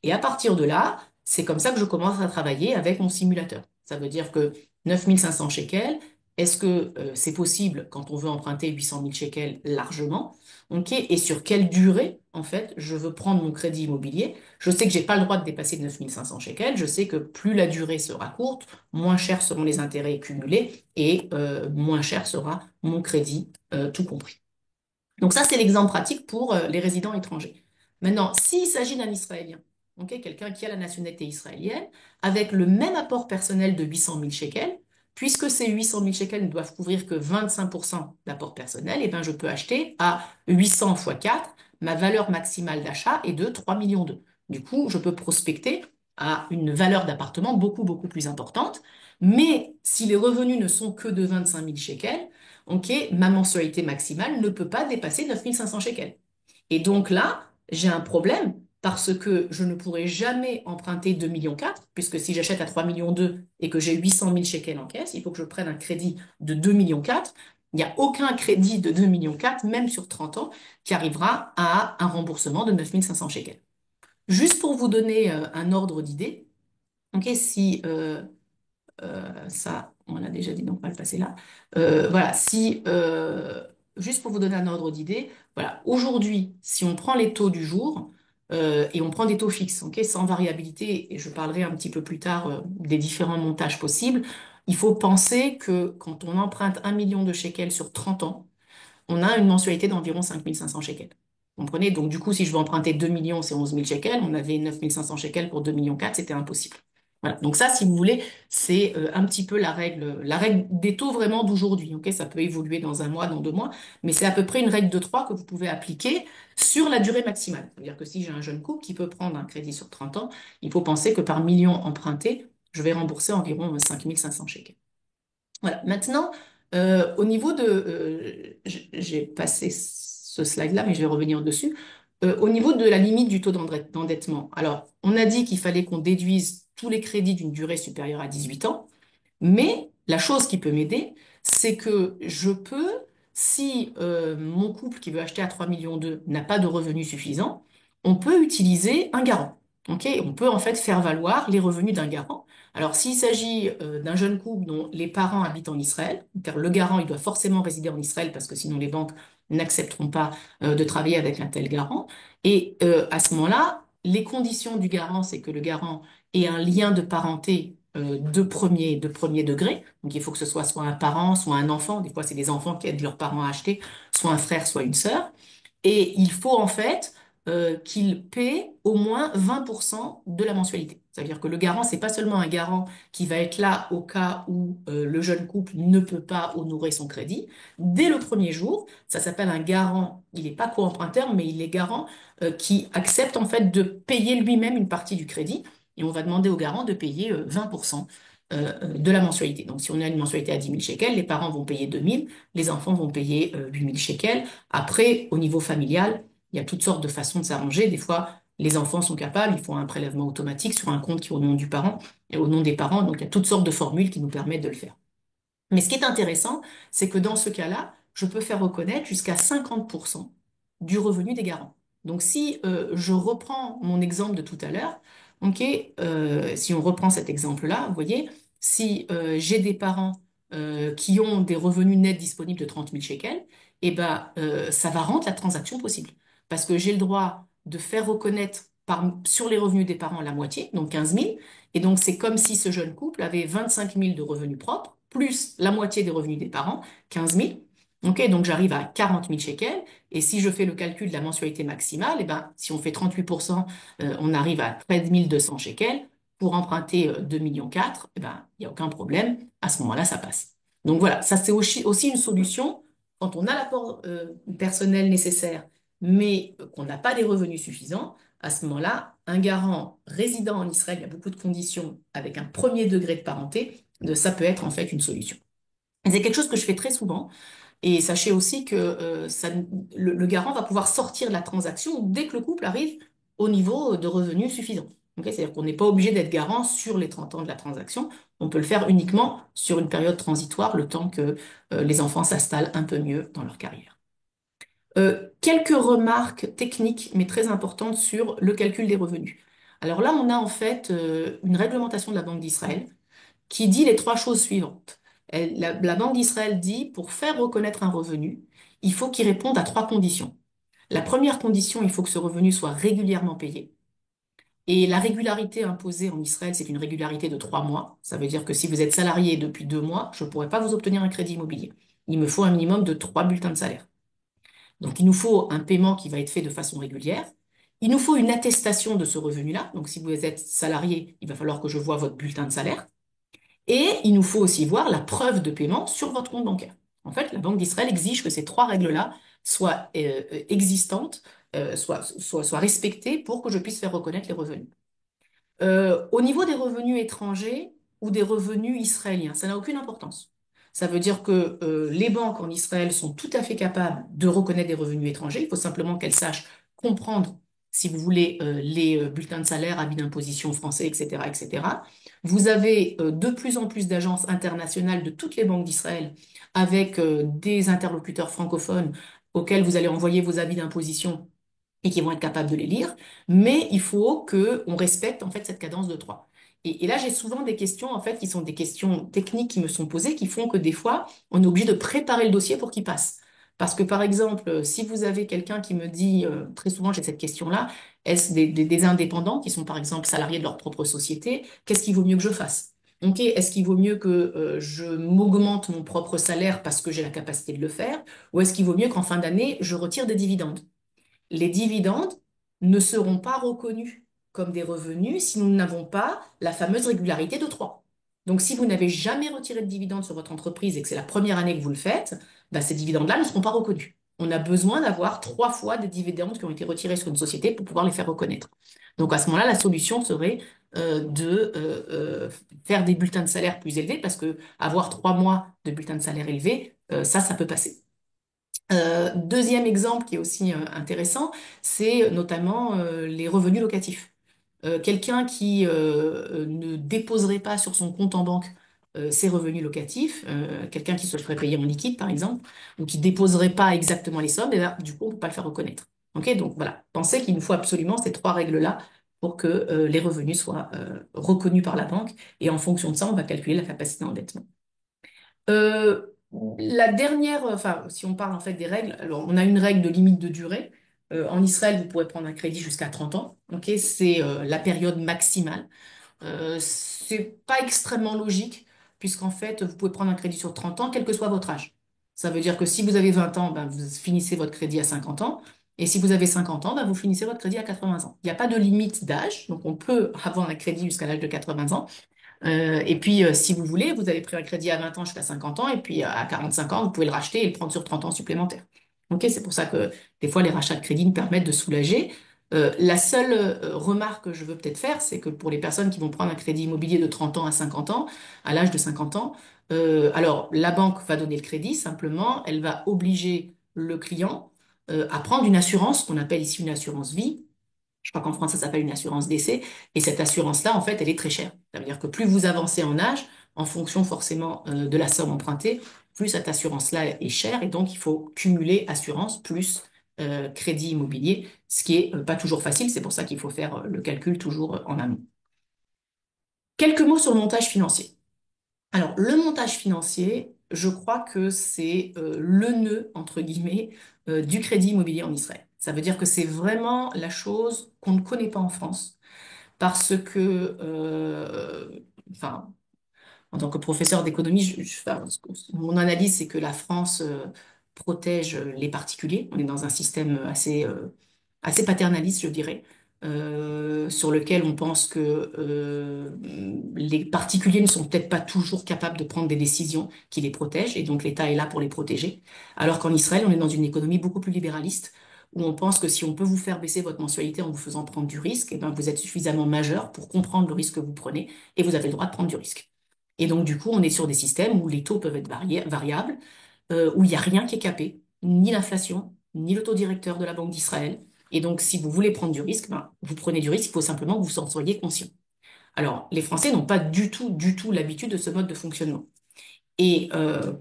Et à partir de là, c'est comme ça que je commence à travailler avec mon simulateur. Ça veut dire que 9 500 shekels, est-ce que c'est possible quand on veut emprunter 800 000 shekels largement? Ok, et sur quelle durée, en fait, je veux prendre mon crédit immobilier? Je sais que j'ai pas le droit de dépasser 9 500 shekels. Je sais que plus la durée sera courte, moins chers seront les intérêts cumulés et moins cher sera mon crédit, tout compris. Donc ça, c'est l'exemple pratique pour les résidents étrangers. Maintenant, s'il s'agit d'un Israélien, ok, quelqu'un qui a la nationalité israélienne, avec le même apport personnel de 800 000 shekels, puisque ces 800 000 shekels ne doivent couvrir que 25% d'apport personnel, eh ben, je peux acheter à 800 fois 4, ma valeur maximale d'achat est de 3,2 millions. Du coup, je peux prospecter à une valeur d'appartement beaucoup, beaucoup plus importante. Mais si les revenus ne sont que de 25 000 shekels, ok, ma mensualité maximale ne peut pas dépasser 9 500 shekels. Et donc là, j'ai un problème parce que je ne pourrai jamais emprunter 2,4 millions, puisque si j'achète à 3,2 millions et que j'ai 800 000 shekels en caisse, il faut que je prenne un crédit de 2,4 millions. Il n'y a aucun crédit de 2,4 millions, même sur 30 ans, qui arrivera à un remboursement de 9 500 shekels. Juste pour vous donner un ordre d'idée, ok, si ça, on l'a déjà dit, donc on va le passer là. Voilà, si, juste pour vous donner un ordre d'idée, voilà, aujourd'hui, si on prend les taux du jour et on prend des taux fixes, ok, sans variabilité, et je parlerai un petit peu plus tard des différents montages possibles, il faut penser que quand on emprunte 1 million de shekels sur 30 ans, on a une mensualité d'environ 5 500 shekels. Vous comprenez? Donc, du coup, si je veux emprunter 2 millions, c'est 11 000 shekels. On avait 9 500 shekels pour 2,4 millions, c'était impossible. Voilà. Donc ça, si vous voulez, c'est un petit peu la règle des taux vraiment d'aujourd'hui. Ok, ça peut évoluer dans un mois, dans 2 mois, mais c'est à peu près une règle de 3 que vous pouvez appliquer sur la durée maximale. C'est-à-dire que si j'ai un jeune couple qui peut prendre un crédit sur 30 ans, il faut penser que par million emprunté, je vais rembourser environ 5 500 shekels. Voilà. Maintenant, au niveau de, j'ai passé ce slide-là, mais je vais revenir dessus. Au niveau de la limite du taux d'endettement, alors, on a dit qu'il fallait qu'on déduise tous les crédits d'une durée supérieure à 18 ans, mais la chose qui peut m'aider, c'est que je peux, si mon couple qui veut acheter à 3,2 millions n'a pas de revenus suffisants, on peut utiliser un garant. Ok, on peut en fait faire valoir les revenus d'un garant. Alors, s'il s'agit d'un jeune couple dont les parents habitent en Israël, car le garant, il doit forcément résider en Israël parce que sinon les banques n'accepteront pas de travailler avec un tel garant. Et à ce moment-là, les conditions du garant, c'est que le garant ait un lien de parenté de premier degré. Donc, il faut que ce soit un parent, soit un enfant. Des fois, c'est des enfants qui aident leurs parents à acheter, soit un frère, soit une sœur. Et il faut en fait qu'il paie au moins 20% de la mensualité. Ça veut dire que le garant, c'est pas seulement un garant qui va être là au cas où le jeune couple ne peut pas honorer son crédit. Dès le premier jour, ça s'appelle un garant. Il n'est pas co-emprunteur, mais il est garant qui accepte en fait de payer lui-même une partie du crédit. Et on va demander au garant de payer 20%. de la mensualité. Donc, si on a une mensualité à 10 000 shekels, les parents vont payer 2 000, les enfants vont payer 8 000 shekels. Après, au niveau familial, il y a toutes sortes de façons de s'arranger. Des fois, les enfants sont capables, ils font un prélèvement automatique sur un compte qui est au nom du parent et au nom des parents. Donc, il y a toutes sortes de formules qui nous permettent de le faire. Mais ce qui est intéressant, c'est que dans ce cas-là, je peux faire reconnaître jusqu'à 50% du revenu des garants. Donc si je reprends mon exemple de tout à l'heure, ok, si on reprend cet exemple-là, vous voyez, si j'ai des parents qui ont des revenus nets disponibles de 30 000 shekels, eh ben, ça va rendre la transaction possible. Parce que j'ai le droit de faire reconnaître sur les revenus des parents la moitié, donc 15 000, et donc, c'est comme si ce jeune couple avait 25 000 de revenus propres, plus la moitié des revenus des parents, 15 000. OK, donc j'arrive à 40 000 shekels. Et si je fais le calcul de la mensualité maximale, eh ben, si on fait 38%, on arrive à 13 200 shekels. Pour emprunter 2,4 millions, eh ben, il n'y a aucun problème. À ce moment-là, ça passe. Donc voilà, ça c'est aussi une solution quand on a l'apport personnel nécessaire, mais qu'on n'a pas des revenus suffisants. À ce moment-là, un garant résident en Israël, il y a beaucoup de conditions avec un premier degré de parenté, ça peut être en fait une solution. Et c'est quelque chose que je fais très souvent. Et sachez aussi que le garant va pouvoir sortir de la transaction dès que le couple arrive au niveau de revenus suffisant. Ok, c'est-à-dire qu'on n'est pas obligé d'être garant sur les 30 ans de la transaction. On peut le faire uniquement sur une période transitoire, le temps que les enfants s'installent un peu mieux dans leur carrière. Quelques remarques techniques, mais très importantes sur le calcul des revenus. Alors là, on a en fait une réglementation de la Banque d'Israël qui dit les trois choses suivantes. La Banque d'Israël dit, pour faire reconnaître un revenu, il faut qu'il réponde à trois conditions. La première condition, il faut que ce revenu soit régulièrement payé. Et la régularité imposée en Israël, c'est une régularité de 3 mois. Ça veut dire que si vous êtes salarié depuis 2 mois, je ne pourrai pas vous obtenir un crédit immobilier. Il me faut un minimum de 3 bulletins de salaire. Donc, il nous faut un paiement qui va être fait de façon régulière. Il nous faut une attestation de ce revenu-là. Donc, si vous êtes salarié, il va falloir que je vois votre bulletin de salaire. Et il nous faut aussi voir la preuve de paiement sur votre compte bancaire. En fait, la Banque d'Israël exige que ces trois règles-là soient existantes, soient respectées pour que je puisse faire reconnaître les revenus. Au niveau des revenus étrangers ou des revenus israéliens, ça n'a aucune importance. Ça veut dire que les banques en Israël sont tout à fait capables de reconnaître des revenus étrangers. Il faut simplement qu'elles sachent comprendre, si vous voulez, les bulletins de salaire, avis d'imposition français, etc., etc. Vous avez de plus en plus d'agences internationales de toutes les banques d'Israël avec des interlocuteurs francophones auxquels vous allez envoyer vos avis d'imposition et qui vont être capables de les lire, mais il faut que on respecte en fait cette cadence de 3. Et là, j'ai souvent des questions en fait qui sont des questions techniques qui me sont posées, qui font que des fois, on est obligé de préparer le dossier pour qu'il passe. Parce que par exemple, si vous avez quelqu'un qui me dit, très souvent j'ai cette question-là, est-ce des indépendants qui sont par exemple salariés de leur propre société, qu'est-ce qu'il vaut mieux que je fasse? Ok, est-ce qu'il vaut mieux que je m'augmente mon propre salaire parce que j'ai la capacité de le faire, ou est-ce qu'il vaut mieux qu'en fin d'année, je retire des dividendes? Les dividendes ne seront pas reconnus comme des revenus si nous n'avons pas la fameuse régularité de 3. Donc, si vous n'avez jamais retiré de dividendes sur votre entreprise et que c'est la première année que vous le faites, bah, ces dividendes-là ne seront pas reconnus. On a besoin d'avoir 3 fois des dividendes qui ont été retirés sur une société pour pouvoir les faire reconnaître. Donc, à ce moment-là, la solution serait de faire des bulletins de salaire plus élevés parce que avoir 3 mois de bulletins de salaire élevés, ça peut passer. Deuxième exemple qui est aussi intéressant, c'est notamment les revenus locatifs. Quelqu'un qui ne déposerait pas sur son compte en banque ses revenus locatifs, quelqu'un qui se le ferait payer en liquide par exemple, ou qui déposerait pas exactement les sommes, et là, du coup, on ne peut pas le faire reconnaître. Ok, donc voilà, pensez qu'il nous faut absolument ces trois règles-là pour que les revenus soient reconnus par la banque, et en fonction de ça, on va calculer la capacité d'endettement. Euh, la dernière, enfin, si on parle en fait des règles, alors on a une règle de limite de durée. En Israël, vous pourrez prendre un crédit jusqu'à 30 ans. Ok, c'est la période maximale. C'est pas extrêmement logique, puisqu'en fait, vous pouvez prendre un crédit sur 30 ans, quel que soit votre âge. Ça veut dire que si vous avez 20 ans, ben, vous finissez votre crédit à 50 ans. Et si vous avez 50 ans, ben, vous finissez votre crédit à 80 ans. Il n'y a pas de limite d'âge, donc on peut avoir un crédit jusqu'à l'âge de 80 ans. Et puis, si vous voulez, vous avez pris un crédit à 20 ans jusqu'à 50 ans, et puis à 45 ans, vous pouvez le racheter et le prendre sur 30 ans supplémentaires. Ok, c'est pour ça que des fois, les rachats de crédit nous permettent de soulager. La seule remarque que je veux peut-être faire, c'est que pour les personnes qui vont prendre un crédit immobilier de 30 ans à 50 ans, à l'âge de 50 ans, alors la banque va donner le crédit, simplement, elle va obliger le client à prendre une assurance qu'on appelle ici une assurance vie. Je crois qu'en France, ça s'appelle une assurance décès. Et cette assurance-là, en fait, elle est très chère. Ça veut dire que plus vous avancez en âge, en fonction forcément de la somme empruntée, plus cette assurance-là est chère. Et donc, il faut cumuler assurance plus crédit immobilier, ce qui est pas toujours facile. C'est pour ça qu'il faut faire le calcul toujours en amont. Quelques mots sur le montage financier. Alors, le montage financier, je crois que c'est le nœud, entre guillemets, du crédit immobilier en Israël. Ça veut dire que c'est vraiment la chose qu'on ne connaît pas en France parce que, enfin, en tant que professeur d'économie, enfin, mon analyse, c'est que la France protège les particuliers. On est dans un système assez paternaliste, je dirais, sur lequel on pense que les particuliers ne sont peut-être pas toujours capables de prendre des décisions qui les protègent, et donc l'État est là pour les protéger. Alors qu'en Israël, on est dans une économie beaucoup plus libéraliste, où on pense que si on peut vous faire baisser votre mensualité en vous faisant prendre du risque, eh ben, vous êtes suffisamment majeur pour comprendre le risque que vous prenez, et vous avez le droit de prendre du risque. Et donc, du coup, on est sur des systèmes où les taux peuvent être variables, où il n'y a rien qui est capé, ni l'inflation, ni le taux directeur de la Banque d'Israël. Et donc, si vous voulez prendre du risque, ben, vous prenez du risque, il faut simplement que vous en soyez conscient. Alors, les Français n'ont pas du tout l'habitude de ce mode de fonctionnement. Et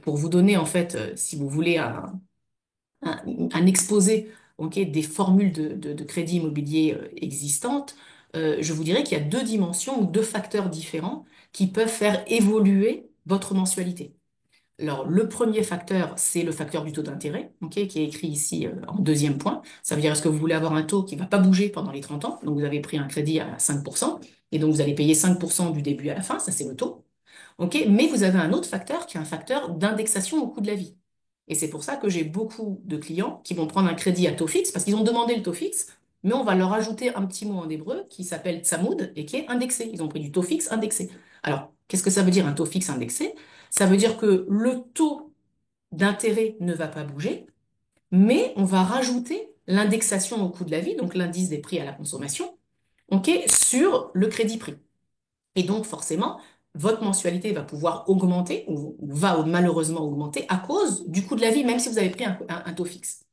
pour vous donner, en fait, si vous voulez, un, un exposé, ok, des formules de crédit immobilier existantes, je vous dirais qu'il y a deux dimensions ou deux facteurs différents qui peuvent faire évoluer votre mensualité. Alors, le premier facteur, c'est le facteur du taux d'intérêt, ok, qui est écrit ici en deuxième point. Ça veut dire, est-ce que vous voulez avoir un taux qui ne va pas bouger pendant les 30 ans? Donc, vous avez pris un crédit à 5%, et donc vous allez payer 5% du début à la fin, ça c'est le taux. Ok, mais vous avez un autre facteur qui est un facteur d'indexation au coût de la vie. Et c'est pour ça que j'ai beaucoup de clients qui vont prendre un crédit à taux fixe parce qu'ils ont demandé le taux fixe, mais on va leur ajouter un petit mot en hébreu qui s'appelle tsamoud et qui est indexé. Ils ont pris du taux fixe indexé. Alors, qu'est-ce que ça veut dire un taux fixe indexé? Ça veut dire que le taux d'intérêt ne va pas bouger, mais on va rajouter l'indexation au coût de la vie, donc l'indice des prix à la consommation, ok, sur le crédit pris. Et donc, forcément, votre mensualité va pouvoir augmenter ou va malheureusement augmenter à cause du coût de la vie, même si vous avez pris un taux fixe.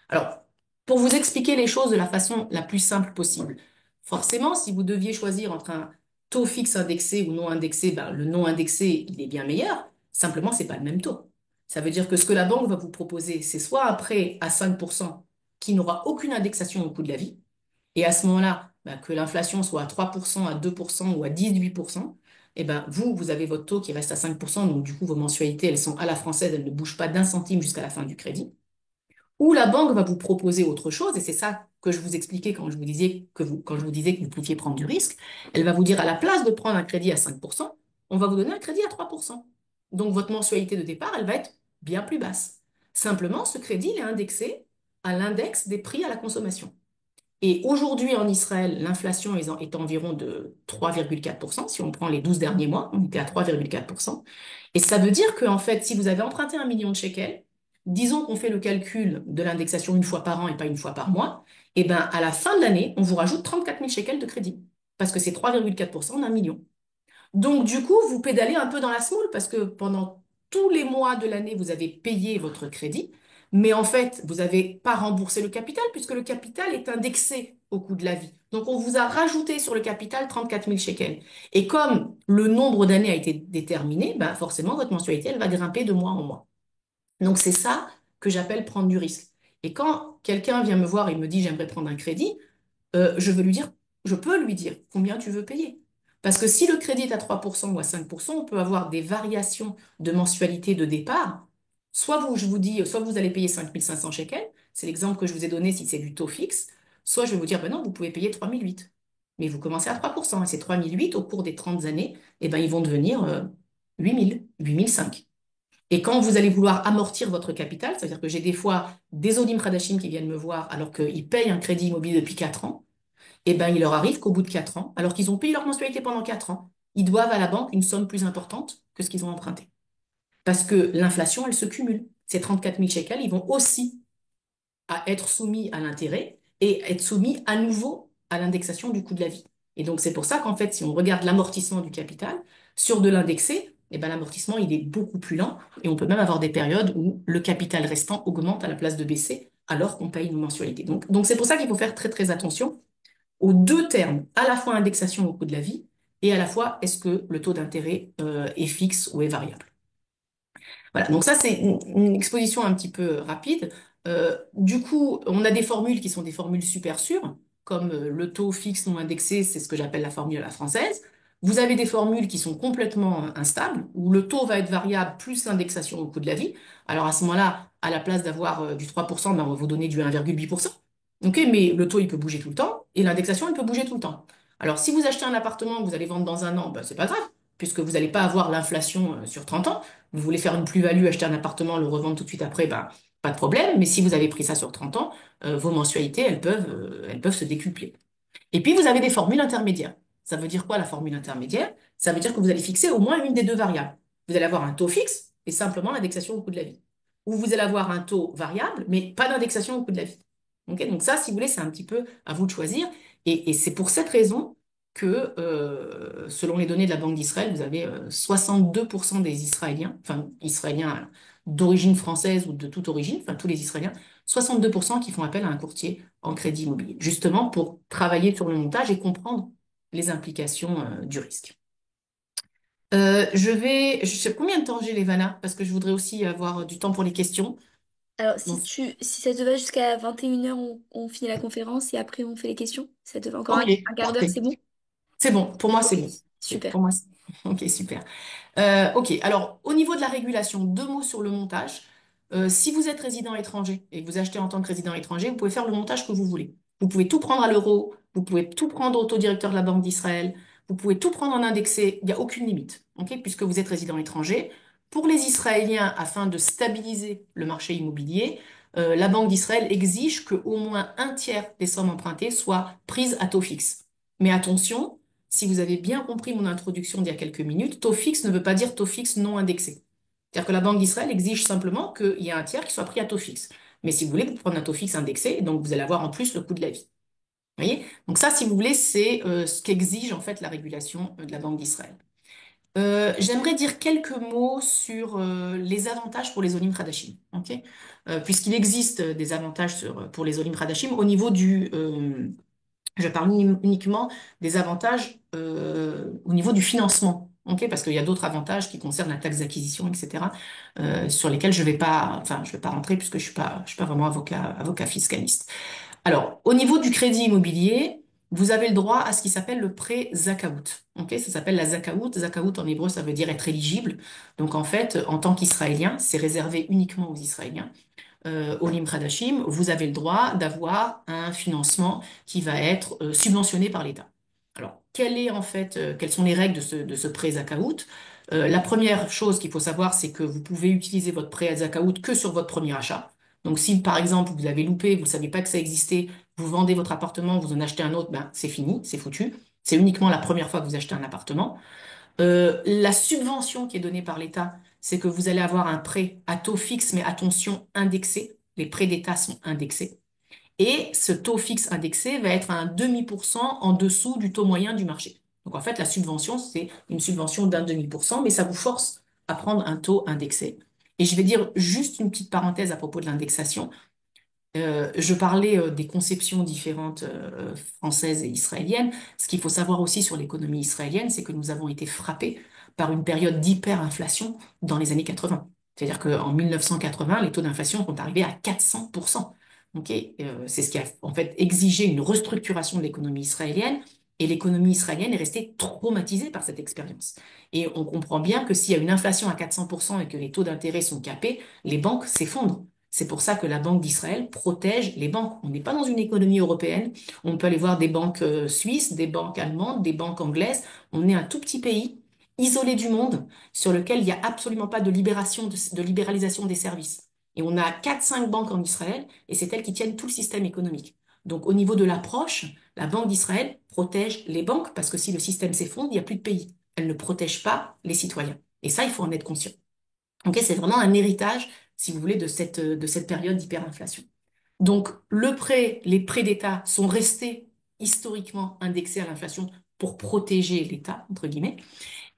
Alors, pour vous expliquer les choses de la façon la plus simple possible, forcément, si vous deviez choisir entre un taux fixe indexé ou non indexé, ben, le non indexé, il est bien meilleur. Simplement, c'est pas le même taux. Ça veut dire que ce que la banque va vous proposer, c'est soit un prêt à 5% qui n'aura aucune indexation au coût de la vie, et à ce moment-là, bah, que l'inflation soit à 3%, à 2% ou à 18%, et ben vous avez votre taux qui reste à 5%, donc du coup, vos mensualités, elles sont à la française, elles ne bougent pas d'un centime jusqu'à la fin du crédit. Ou la banque va vous proposer autre chose, et c'est ça que je vous expliquais quand je vous disais que vous pouviez prendre du risque. Elle va vous dire, à la place de prendre un crédit à 5%, on va vous donner un crédit à 3%. Donc votre mensualité de départ, elle va être bien plus basse. Simplement, ce crédit, il est indexé à l'index des prix à la consommation. Et aujourd'hui, en Israël, l'inflation est environ de 3,4%. Si on prend les 12 derniers mois, on était à 3,4%. Et ça veut dire qu'en fait, si vous avez emprunté 1 million de shekels, disons qu'on fait le calcul de l'indexation une fois par an et pas une fois par mois, et ben à la fin de l'année, on vous rajoute 34 000 shekels de crédit. Parce que c'est 3,4% d'1 million. Donc, du coup, vous pédalez un peu dans la semoule parce que pendant tous les mois de l'année, vous avez payé votre crédit, mais en fait, vous n'avez pas remboursé le capital puisque le capital est indexé au coût de la vie. Donc, on vous a rajouté sur le capital 34 000 shekels. Et comme le nombre d'années a été déterminé, ben forcément, votre mensualité, elle va grimper de mois en mois. Donc, c'est ça que j'appelle prendre du risque. Et quand quelqu'un vient me voir et me dit, j'aimerais prendre un crédit, je veux lui dire, je peux lui dire combien tu veux payer. Parce que si le crédit est à 3% ou à 5%, on peut avoir des variations de mensualité de départ. Soit vous, je vous dis, soit vous allez payer 5 500 shekels, c'est l'exemple que je vous ai donné si c'est du taux fixe, soit je vais vous dire, ben non, vous pouvez payer 3 008. Mais vous commencez à 3%, et ces 3 008, au cours des 30 années, eh ben, ils vont devenir 8 000, 8 500. Et quand vous allez vouloir amortir votre capital, c'est-à-dire que j'ai des fois des Odim Khadashim qui viennent me voir alors qu'ils payent un crédit immobilier depuis 4 ans, eh ben, il leur arrive qu'au bout de 4 ans, alors qu'ils ont payé leur mensualité pendant 4 ans, ils doivent à la banque une somme plus importante que ce qu'ils ont emprunté. Parce que l'inflation, elle se cumule. Ces 34 000 shekels, ils vont aussi à être soumis à l'intérêt et être soumis à nouveau à l'indexation du coût de la vie. Et donc, c'est pour ça qu'en fait, si on regarde l'amortissement du capital sur de l'indexé, eh ben, l'amortissement, il est beaucoup plus lent et on peut même avoir des périodes où le capital restant augmente à la place de baisser alors qu'on paye une mensualité. Donc c'est pour ça qu'il faut faire très, très attention aux deux termes, à la fois indexation au coût de la vie et à la fois est-ce que le taux d'intérêt est fixe ou est variable. Voilà, donc ça c'est une exposition un petit peu rapide. Du coup, on a des formules qui sont des formules super sûres, comme le taux fixe non indexé, c'est ce que j'appelle la formule à la française. Vous avez des formules qui sont complètement instables, où le taux va être variable plus l'indexation au coût de la vie. Alors à ce moment-là, à la place d'avoir du 3%, ben, on va vous donner du 1,8%. Ok, mais le taux, il peut bouger tout le temps, et l'indexation, elle peut bouger tout le temps. Alors si vous achetez un appartement que vous allez vendre dans un an, ben, c'est pas grave, puisque vous n'allez pas avoir l'inflation sur 30 ans. Vous voulez faire une plus-value, acheter un appartement, le revendre tout de suite après, bah, pas de problème. Mais si vous avez pris ça sur 30 ans, vos mensualités, elles peuvent se décupler. Et puis, vous avez des formules intermédiaires. Ça veut dire quoi, la formule intermédiaire? Ça veut dire que vous allez fixer au moins une des deux variables. Vous allez avoir un taux fixe et simplement l'indexation au coût de la vie. Ou vous allez avoir un taux variable, mais pas d'indexation au coût de la vie. Ok, donc ça, si vous voulez, c'est un petit peu à vous de choisir. Et c'est pour cette raison que, selon les données de la Banque d'Israël, vous avez 62% des Israéliens, enfin Israéliens d'origine française ou de toute origine, enfin tous les Israéliens, 62% qui font appel à un courtier en crédit immobilier, justement pour travailler sur le montage et comprendre les implications du risque. Je sais combien de temps j'ai, Levana, parce que je voudrais aussi avoir du temps pour les questions. Alors, Donc, si ça te va jusqu'à 21h, on finit la conférence et après on fait les questions. Ça te va encore ok, un quart d'heure, parfait. c'est bon? C'est bon, pour moi Ok, c'est bon. Ok, super. pour moi, ok, super. Ok, alors au niveau de la régulation, deux mots sur le montage. Si vous êtes résident étranger et que vous achetez en tant que résident étranger, vous pouvez faire le montage que vous voulez. Vous pouvez tout prendre à l'euro, vous pouvez tout prendre au taux directeur de la Banque d'Israël, vous pouvez tout prendre en indexé, il n'y a aucune limite, ok, puisque vous êtes résident étranger. Pour les Israéliens, afin de stabiliser le marché immobilier, la Banque d'Israël exige que au moins un tiers des sommes empruntées soient prises à taux fixe. Mais attention, si vous avez bien compris mon introduction d'il y a quelques minutes, taux fixe ne veut pas dire taux fixe non indexé. C'est-à-dire que la Banque d'Israël exige simplement qu'il y ait un tiers qui soit pris à taux fixe. Mais si vous voulez, vous prenez un taux fixe indexé, et donc vous allez avoir en plus le coût de la vie. Vous voyez? Donc ça, si vous voulez, c'est ce qu'exige en fait la régulation de la Banque d'Israël. J'aimerais dire quelques mots sur les avantages pour les Olim Hadashim, ok? Puisqu'il existe des avantages pour les Olim Hadashim au niveau je parle uniquement des avantages au niveau du financement, ok? Parce qu'il y a d'autres avantages qui concernent la taxe d'acquisition, etc., sur lesquels je vais pas rentrer puisque je suis pas vraiment avocat fiscaliste. Alors, au niveau du crédit immobilier, vous avez le droit à ce qui s'appelle le prêt Zakaout. Ok, ça s'appelle la Zakaout. Zakaout en hébreu, ça veut dire être éligible. Donc en fait, en tant qu'Israélien, c'est réservé uniquement aux Israéliens. Olim Khadashim, vous avez le droit d'avoir un financement qui va être subventionné par l'État. Alors, quelles sont les règles de ce prêt Zakaout? La première chose qu'il faut savoir, c'est que vous pouvez utiliser votre prêt à Zakaout que sur votre premier achat. Donc, si par exemple vous avez loupé, vous ne saviez pas que ça existait, vous vendez votre appartement, vous en achetez un autre, ben c'est fini, c'est foutu. C'est uniquement la première fois que vous achetez un appartement. La subvention qui est donnée par l'État, c'est que vous allez avoir un prêt à taux fixe, mais attention, indexé. Les prêts d'État sont indexés. Et ce taux fixe indexé va être à un demi pour cent en dessous du taux moyen du marché. Donc en fait, la subvention, c'est une subvention d'un demi pour cent, mais ça vous force à prendre un taux indexé. Et je vais dire juste une petite parenthèse à propos de l'indexation. Je parlais des conceptions différentes françaises et israéliennes. Ce qu'il faut savoir aussi sur l'économie israélienne, c'est que nous avons été frappés par une période d'hyperinflation dans les années 80. C'est-à-dire qu'en 1980, les taux d'inflation sont arrivés à 400%. Ok. C'est ce qui a en fait exigé une restructuration de l'économie israélienne. Et l'économie israélienne est restée traumatisée par cette expérience. Et on comprend bien que s'il y a une inflation à 400% et que les taux d'intérêt sont capés, les banques s'effondrent. C'est pour ça que la Banque d'Israël protège les banques. On n'est pas dans une économie européenne. On peut aller voir des banques suisses, des banques allemandes, des banques anglaises. On est un tout petit pays, isolé du monde, sur lequel il n'y a absolument pas de libéralisation des services. Et on a quatre, cinq banques en Israël, et c'est elles qui tiennent tout le système économique. Donc, au niveau de l'approche, la Banque d'Israël protège les banques, parce que si le système s'effondre, il n'y a plus de pays. Elle ne protège pas les citoyens. Et ça, il faut en être conscient. Ok, c'est vraiment un héritage, si vous voulez, de cette période d'hyperinflation. Donc, les prêts d'État sont restés historiquement indexés à l'inflation pour protéger l'État, entre guillemets.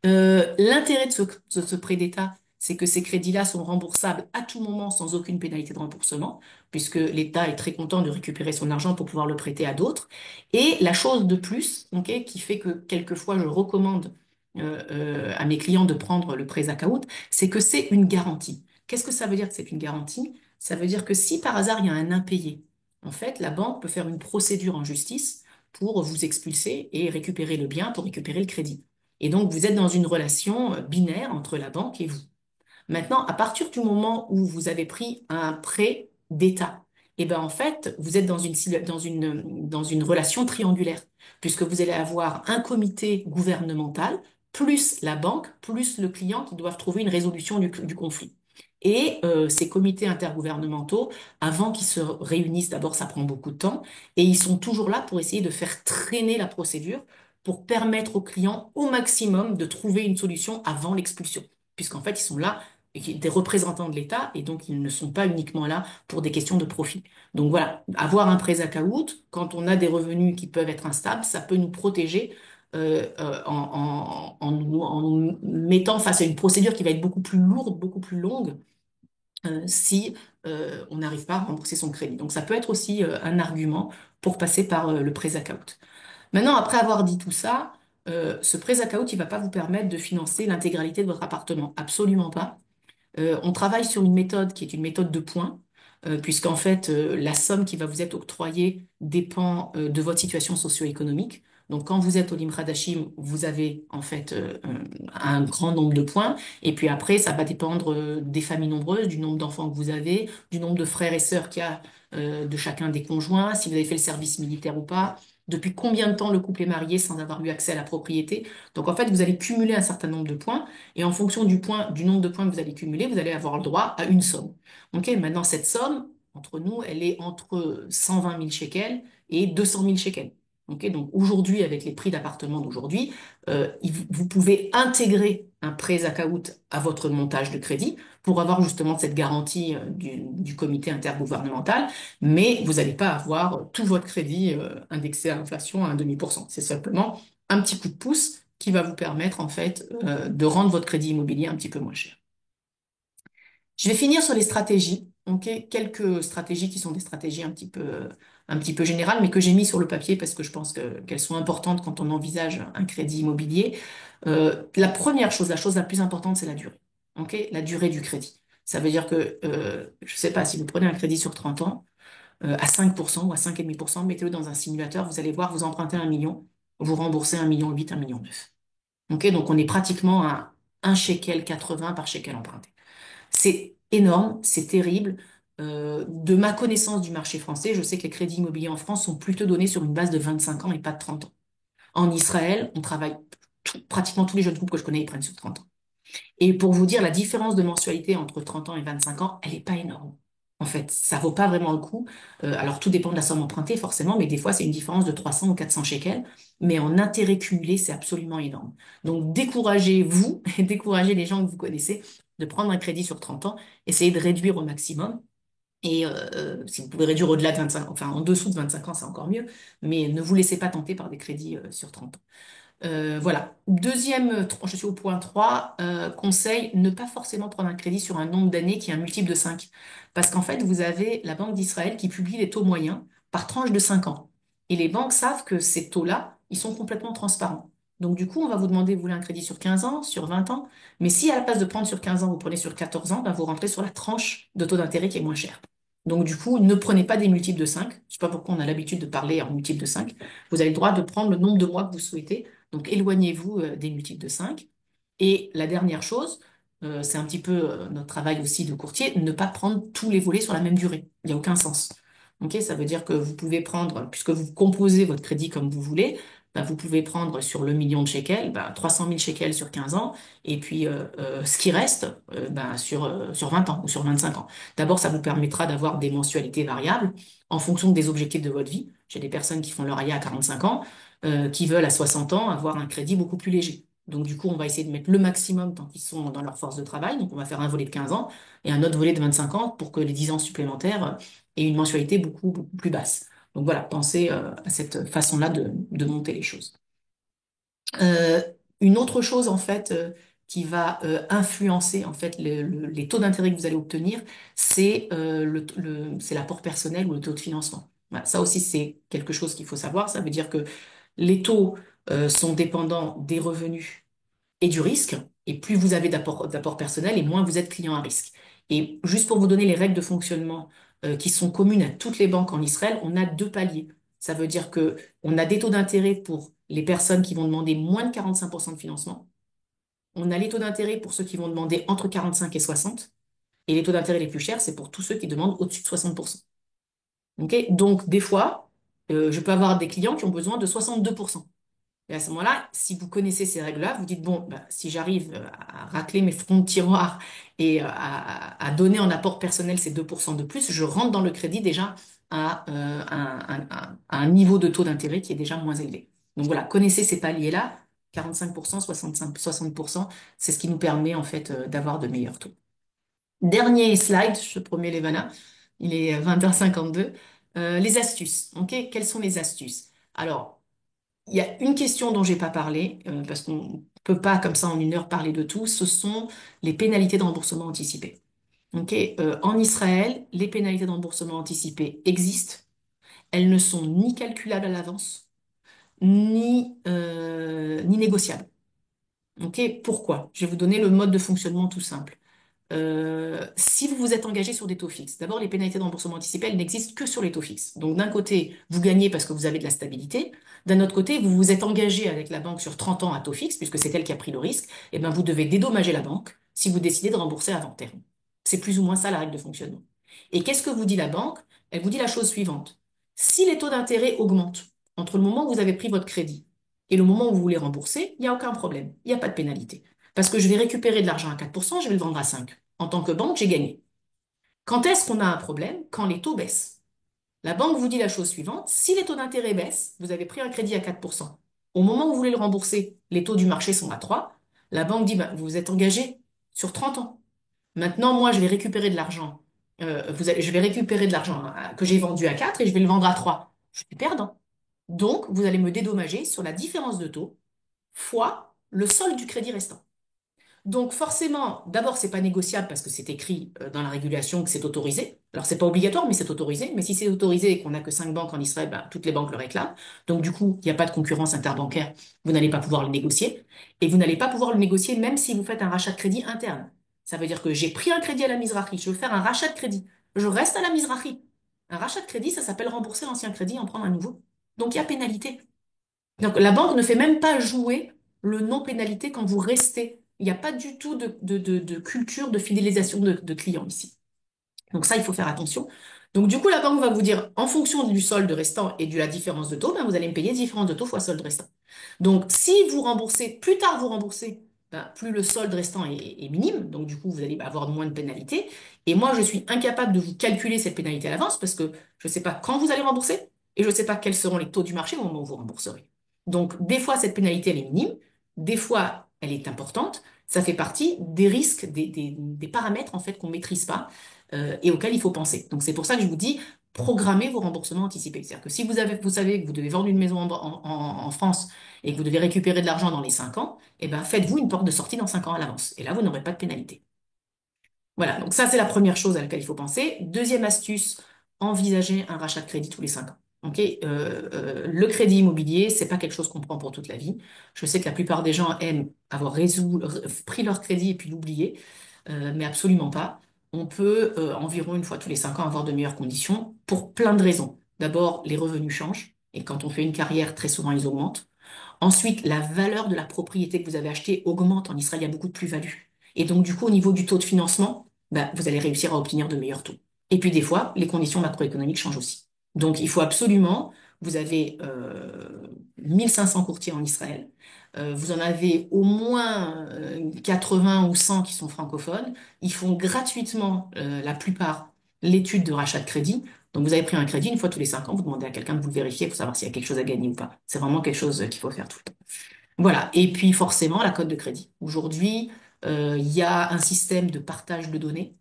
L'intérêt de ce prêt d'État, c'est que ces crédits-là sont remboursables à tout moment sans aucune pénalité de remboursement, puisque l'État est très content de récupérer son argent pour pouvoir le prêter à d'autres. Et la chose de plus, ok, qui fait que quelquefois je recommande à mes clients de prendre le prêt Zakaout, c'est que c'est une garantie. Qu'est-ce que ça veut dire que c'est une garantie? Ça veut dire que si par hasard il y a un impayé, en fait, la banque peut faire une procédure en justice pour vous expulser et récupérer le bien pour récupérer le crédit. Et donc, vous êtes dans une relation binaire entre la banque et vous. Maintenant, à partir du moment où vous avez pris un prêt d'État, eh ben, en fait, vous êtes dans une relation triangulaire, puisque vous allez avoir un comité gouvernemental, plus la banque, plus le client qui doivent trouver une résolution du conflit. Et ces comités intergouvernementaux, avant qu'ils se réunissent, d'abord, ça prend beaucoup de temps, et ils sont toujours là pour essayer de faire traîner la procédure, pour permettre aux clients au maximum de trouver une solution avant l'expulsion, puisqu'en fait, ils sont là des représentants de l'État et donc ils ne sont pas uniquement là pour des questions de profit. Donc voilà, avoir un prêt Zakaout, quand on a des revenus qui peuvent être instables, ça peut nous protéger en nous mettant face à une procédure qui va être beaucoup plus lourde, beaucoup plus longue si on n'arrive pas à rembourser son crédit. Donc ça peut être aussi un argument pour passer par le prêt Zakaout. Maintenant, après avoir dit tout ça, ce prêt Zakaout, il va pas vous permettre de financer l'intégralité de votre appartement. Absolument pas. On travaille sur une méthode qui est une méthode de points, puisqu'en fait, la somme qui va vous être octroyée dépend de votre situation socio-économique. Donc, quand vous êtes au Limra Dachim, vous avez en fait un grand nombre de points. Et puis après, ça va dépendre des familles nombreuses, du nombre d'enfants que vous avez, du nombre de frères et sœurs qu'il y a de chacun des conjoints, si vous avez fait le service militaire ou pas, depuis combien de temps le couple est marié sans avoir eu accès à la propriété. Donc, en fait, vous allez cumuler un certain nombre de points. Et en fonction du nombre de points que vous allez cumuler, vous allez avoir le droit à une somme. Ok, maintenant, cette somme, entre nous, elle est entre 120 000 shekels et 200 000 shekels. Ok, donc aujourd'hui, avec les prix d'appartement d'aujourd'hui, vous pouvez intégrer un prêt Zakaout à votre montage de crédit pour avoir justement cette garantie du comité intergouvernemental, mais vous n'allez pas avoir tout votre crédit indexé à l'inflation à 1,5%. C'est simplement un petit coup de pouce qui va vous permettre en fait de rendre votre crédit immobilier un petit peu moins cher. Je vais finir sur les stratégies, ok? Quelques stratégies qui sont des stratégies un petit peu générales, mais que j'ai mis sur le papier parce que je pense qu'elles sont importantes quand on envisage un crédit immobilier. La première chose, la chose la plus importante, c'est la durée, ok? La durée du crédit. Ça veut dire que, je ne sais pas, si vous prenez un crédit sur 30 ans, à 5% ou à 5,5%, mettez-le dans un simulateur, vous allez voir, vous empruntez 1 million, vous remboursez 1,8 million, 1,9 million. Ok, donc on est pratiquement à 1 shekel 80 par shekel emprunté. C'est énorme, c'est terrible. De ma connaissance du marché français, je sais que les crédits immobiliers en France sont plutôt donnés sur une base de 25 ans et pas de 30 ans. En Israël, on travaille pratiquement tous les jeunes couples que je connais, ils prennent sur 30 ans. Et pour vous dire, la différence de mensualité entre 30 ans et 25 ans, elle n'est pas énorme. En fait, ça vaut pas vraiment le coup. Alors, tout dépend de la somme empruntée, forcément, mais des fois, c'est une différence de 300 ou 400 shekels. Mais en intérêt cumulé, c'est absolument énorme. Donc, découragez-vous et découragez les gens que vous connaissez de prendre un crédit sur 30 ans. Essayez de réduire au maximum. Et si vous pouvez réduire au-delà de 25 ans, enfin, en dessous de 25 ans, c'est encore mieux. Mais ne vous laissez pas tenter par des crédits sur 30 ans. Voilà. Je suis au point 3 conseil, ne pas forcément prendre un crédit sur un nombre d'années qui est un multiple de 5. Parce qu'en fait, vous avez la Banque d'Israël qui publie les taux moyens par tranche de 5 ans. Et les banques savent que ces taux-là, ils sont complètement transparents. Donc du coup, on va vous demander, vous voulez un crédit sur 15 ans, sur 20 ans, mais si à la place de prendre sur 15 ans, vous prenez sur 14 ans, ben, vous rentrez sur la tranche de taux d'intérêt qui est moins chère. Donc du coup, ne prenez pas des multiples de 5. Je sais pas pourquoi on a l'habitude de parler en multiples de 5. Vous avez le droit de prendre le nombre de mois que vous souhaitez. Donc éloignez-vous des multiples de 5. Et la dernière chose, c'est un petit peu notre travail aussi de courtier, ne pas prendre tous les volets sur la même durée. Il n'y a aucun sens. Ok, ça veut dire que vous pouvez prendre, puisque vous composez votre crédit comme vous voulez, bah, vous pouvez prendre sur le million de shekels, bah, 300 000 shekels sur 15 ans, et puis ce qui reste bah, sur 20 ans ou sur 25 ans. D'abord, ça vous permettra d'avoir des mensualités variables en fonction des objectifs de votre vie. J'ai des personnes qui font leur AYA à 45 ans, qui veulent à 60 ans avoir un crédit beaucoup plus léger. Donc, du coup, on va essayer de mettre le maximum tant qu'ils sont dans leur force de travail. Donc, on va faire un volet de 15 ans et un autre volet de 25 ans pour que les 10 ans supplémentaires aient une mensualité beaucoup, beaucoup plus basse. Donc, voilà, pensez à cette façon-là de monter les choses. Euh, une autre chose en fait qui va influencer en fait les taux d'intérêt que vous allez obtenir, c'est c'est l'apport personnel ou le taux de financement. Voilà, ça aussi c'est quelque chose qu'il faut savoir. Ça veut dire que les taux sont dépendants des revenus et du risque. Et plus vous avez d'apport personnel, et moins vous êtes client à risque. Et juste pour vous donner les règles de fonctionnement qui sont communes à toutes les banques en Israël, on a deux paliers. Ça veut dire que on a des taux d'intérêt pour les personnes qui vont demander moins de 45% de financement. On a les taux d'intérêt pour ceux qui vont demander entre 45 et 60. Et les taux d'intérêt les plus chers, c'est pour tous ceux qui demandent au-dessus de 60%. OK? Donc, des fois, je peux avoir des clients qui ont besoin de 62%. Et à ce moment-là, si vous connaissez ces règles-là, vous dites, bon, bah, si j'arrive à racler mes fonds de tiroir et à donner en apport personnel ces 2% de plus, je rentre dans le crédit déjà à un niveau de taux d'intérêt qui est déjà moins élevé. Donc voilà, connaissez ces paliers-là, 45%, 65, 60%, c'est ce qui nous permet en fait d'avoir de meilleurs taux. Dernier slide, je te promets, Levana, il est 20h52. Les astuces, ok? Quelles sont les astuces? Alors, il y a une question dont j'ai pas parlé, parce qu'on peut pas comme ça en une heure parler de tout, ce sont les pénalités de remboursement anticipé. Ok, en Israël, les pénalités de remboursement anticipé existent. Elles ne sont ni calculables à l'avance, ni négociables. Ok, pourquoi? Je vais vous donner le mode de fonctionnement tout simple. Si vous vous êtes engagé sur des taux fixes, d'abord les pénalités de remboursement anticipé, elles n'existent que sur les taux fixes. Donc d'un côté, vous gagnez parce que vous avez de la stabilité, d'un autre côté, vous vous êtes engagé avec la banque sur 30 ans à taux fixe, puisque c'est elle qui a pris le risque, et bien vous devez dédommager la banque si vous décidez de rembourser avant terme. C'est plus ou moins ça la règle de fonctionnement. Et qu'est-ce que vous dit la banque? Elle vous dit la chose suivante. Si les taux d'intérêt augmentent entre le moment où vous avez pris votre crédit et le moment où vous voulez rembourser, il n'y a aucun problème, il n'y a pas de pénalité. Parce que je vais récupérer de l'argent à 4%, je vais le vendre à 5. En tant que banque, j'ai gagné. Quand est-ce qu'on a un problème? Quand les taux baissent. La banque vous dit la chose suivante, si les taux d'intérêt baissent, vous avez pris un crédit à 4%. Au moment où vous voulez le rembourser, les taux du marché sont à 3. La banque dit, ben, vous vous êtes engagé sur 30 ans. Maintenant, moi, je vais récupérer de l'argent. Je vais récupérer de l'argent que j'ai vendu à 4 et je vais le vendre à 3. Je suis perdant. Donc, vous allez me dédommager sur la différence de taux fois le solde du crédit restant. Donc forcément, d'abord, c'est pas négociable parce que c'est écrit dans la régulation que c'est autorisé. Alors c'est pas obligatoire, mais c'est autorisé. Mais si c'est autorisé et qu'on n'a que 5 banques en Israël, ben, toutes les banques le réclament. Donc du coup, il n'y a pas de concurrence interbancaire. Vous n'allez pas pouvoir le négocier. Et vous n'allez pas pouvoir le négocier même si vous faites un rachat de crédit interne. Ça veut dire que j'ai pris un crédit à la Mizrahi, je veux faire un rachat de crédit. Je reste à la Mizrahi. Un rachat de crédit, ça s'appelle rembourser l'ancien crédit et en prendre un nouveau. Donc il y a pénalité. Donc, la banque ne fait même pas jouer le non-pénalité quand vous restez. Il n'y a pas du tout de culture de fidélisation de clients ici. Donc ça, il faut faire attention. Donc du coup, la banque va vous dire, en fonction du solde restant et de la différence de taux, ben, vous allez me payer différence de taux fois solde restant. Donc si vous remboursez, plus tard vous remboursez, ben, plus le solde restant est minime. Donc du coup, vous allez avoir moins de pénalités. Et moi, je suis incapable de vous calculer cette pénalité à l'avance parce que je ne sais pas quand vous allez rembourser et je ne sais pas quels seront les taux du marché au moment où vous rembourserez. Donc des fois, cette pénalité, elle est minime. Des fois, elle est importante. Ça fait partie des risques, des paramètres en fait qu'on maîtrise pas et auxquels il faut penser. Donc c'est pour ça que je vous dis, programmez vos remboursements anticipés. C'est-à-dire que si vous savez que vous devez vendre une maison en France et que vous devez récupérer de l'argent dans les 5 ans, eh ben faites-vous une porte de sortie dans 5 ans à l'avance. Et là, vous n'aurez pas de pénalité. Voilà, donc ça c'est la première chose à laquelle il faut penser. Deuxième astuce, envisager un rachat de crédit tous les 5 ans. Ok, le crédit immobilier, c'est pas quelque chose qu'on prend pour toute la vie. Je sais que la plupart des gens aiment avoir pris leur crédit et puis l'oublier, mais absolument pas. On peut environ une fois tous les 5 ans avoir de meilleures conditions pour plein de raisons. D'abord, les revenus changent et quand on fait une carrière, très souvent ils augmentent. Ensuite, la valeur de la propriété que vous avez achetée augmente. En Israël, il y a beaucoup de plus-value. Et donc, du coup, au niveau du taux de financement, bah, vous allez réussir à obtenir de meilleurs taux. Et puis, des fois, les conditions macroéconomiques changent aussi. Donc, il faut absolument, vous avez 1500 courtiers en Israël, vous en avez au moins 80 ou 100 qui sont francophones. Ils font gratuitement, la plupart, l'étude de rachat de crédit. Donc, vous avez pris un crédit, une fois tous les 5 ans, vous demandez à quelqu'un de vous le vérifier pour savoir s'il y a quelque chose à gagner ou pas. C'est vraiment quelque chose qu'il faut faire tout le temps. Voilà. Et puis forcément, la cote de crédit. Aujourd'hui, il y a un système de partage de données.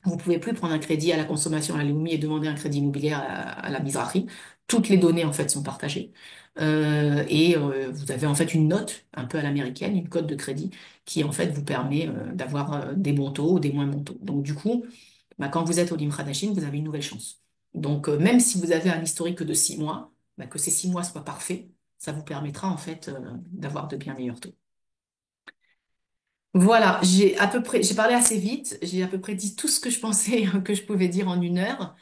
Vous pouvez plus prendre un crédit à la consommation à la Lumi et demander un crédit immobilier à la Mizrahi. Toutes les données, en fait, sont partagées. Vous avez, en fait, une note, un peu à l'américaine, une cote de crédit, qui, en fait, vous permet d'avoir des bons taux ou des moins bons taux. Donc, du coup, bah, quand vous êtes au Lim Kardashian, vous avez une nouvelle chance. Donc, même si vous avez un historique de 6 mois, bah, que ces 6 mois soient parfaits, ça vous permettra, en fait, d'avoir de bien meilleurs taux. Voilà, j'ai parlé assez vite, j'ai à peu près dit tout ce que je pensais que je pouvais dire en 1 heure.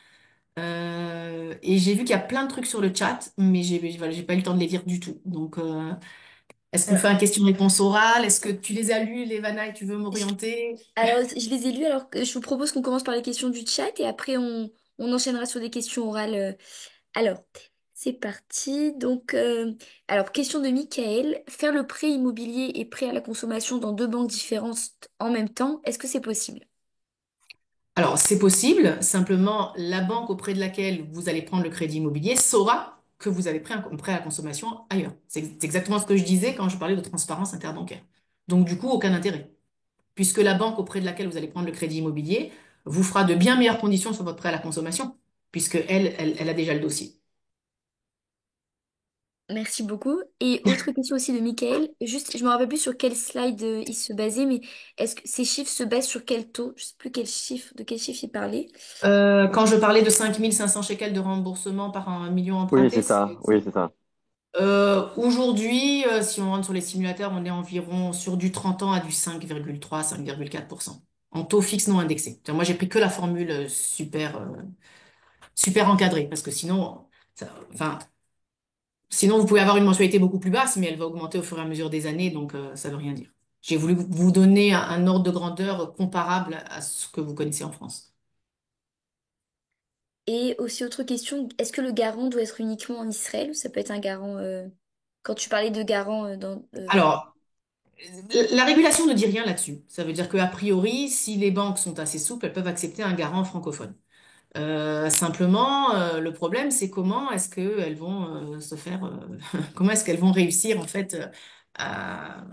Et j'ai vu qu'il y a plein de trucs sur le chat, mais voilà, j'ai pas eu le temps de les lire du tout. Donc, est-ce qu'on Alors, fait un question-réponse orale? Est-ce que tu les as lus, les Vanna, et tu veux je, m'orienter? je les ai lus, alors que je vous propose qu'on commence par les questions du chat et après on enchaînera sur des questions orales. Alors, c'est parti. Donc, alors, question de Michael. Faire le prêt immobilier et prêt à la consommation dans deux banques différentes en même temps, est-ce que c'est possible? Alors, c'est possible, simplement, la banque auprès de laquelle vous allez prendre le crédit immobilier saura que vous avez pris un prêt à la consommation ailleurs. C'est exactement ce que je disais quand je parlais de transparence interbancaire. Donc, du coup, aucun intérêt, puisque la banque auprès de laquelle vous allez prendre le crédit immobilier vous fera de bien meilleures conditions sur votre prêt à la consommation, puisque elle a déjà le dossier. Merci beaucoup. Et autre question aussi de Michael. Juste, je me rappelle plus sur quel slide il se basait, mais est-ce que ces chiffres se basent sur quel taux? Je sais plus quel chiffre, de quel chiffre il parlait. Quand je parlais de 5500 shekels de remboursement par un million Oui, emprunté, c'est ça. c'est Oui, c'est ça. aujourd'hui, si on rentre sur les simulateurs, on est environ sur du 30 ans à du 5,3, 5,4% en taux fixe non indexé. C'est-à-dire, moi, j'ai pris que la formule super encadrée parce que sinon, enfin, sinon vous pouvez avoir une mensualité beaucoup plus basse, mais elle va augmenter au fur et à mesure des années, donc ça veut rien dire. J'ai voulu vous donner un ordre de grandeur comparable à ce que vous connaissez en France. Et aussi autre question, est-ce que le garant doit être uniquement en Israël ou ça peut être un garant quand tu parlais de garant Alors, la régulation ne dit rien là-dessus. Ça veut dire qu'a priori, si les banques sont assez souples, elles peuvent accepter un garant francophone. Simplement, le problème, c'est comment est-ce qu'elles vont se faire, comment est-ce qu'elles vont réussir en fait à,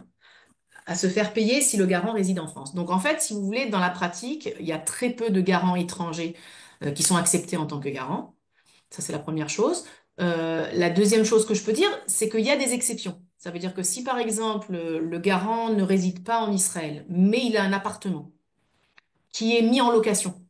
à se faire payer si le garant réside en France. Donc en fait, si vous voulez, dans la pratique, il y a très peu de garants étrangers qui sont acceptés en tant que garants. Ça, c'est la première chose. La deuxième chose que je peux dire, c'est qu'il y a des exceptions. Ça veut dire que si, par exemple, le garant ne réside pas en Israël, mais il a un appartement qui est mis en location,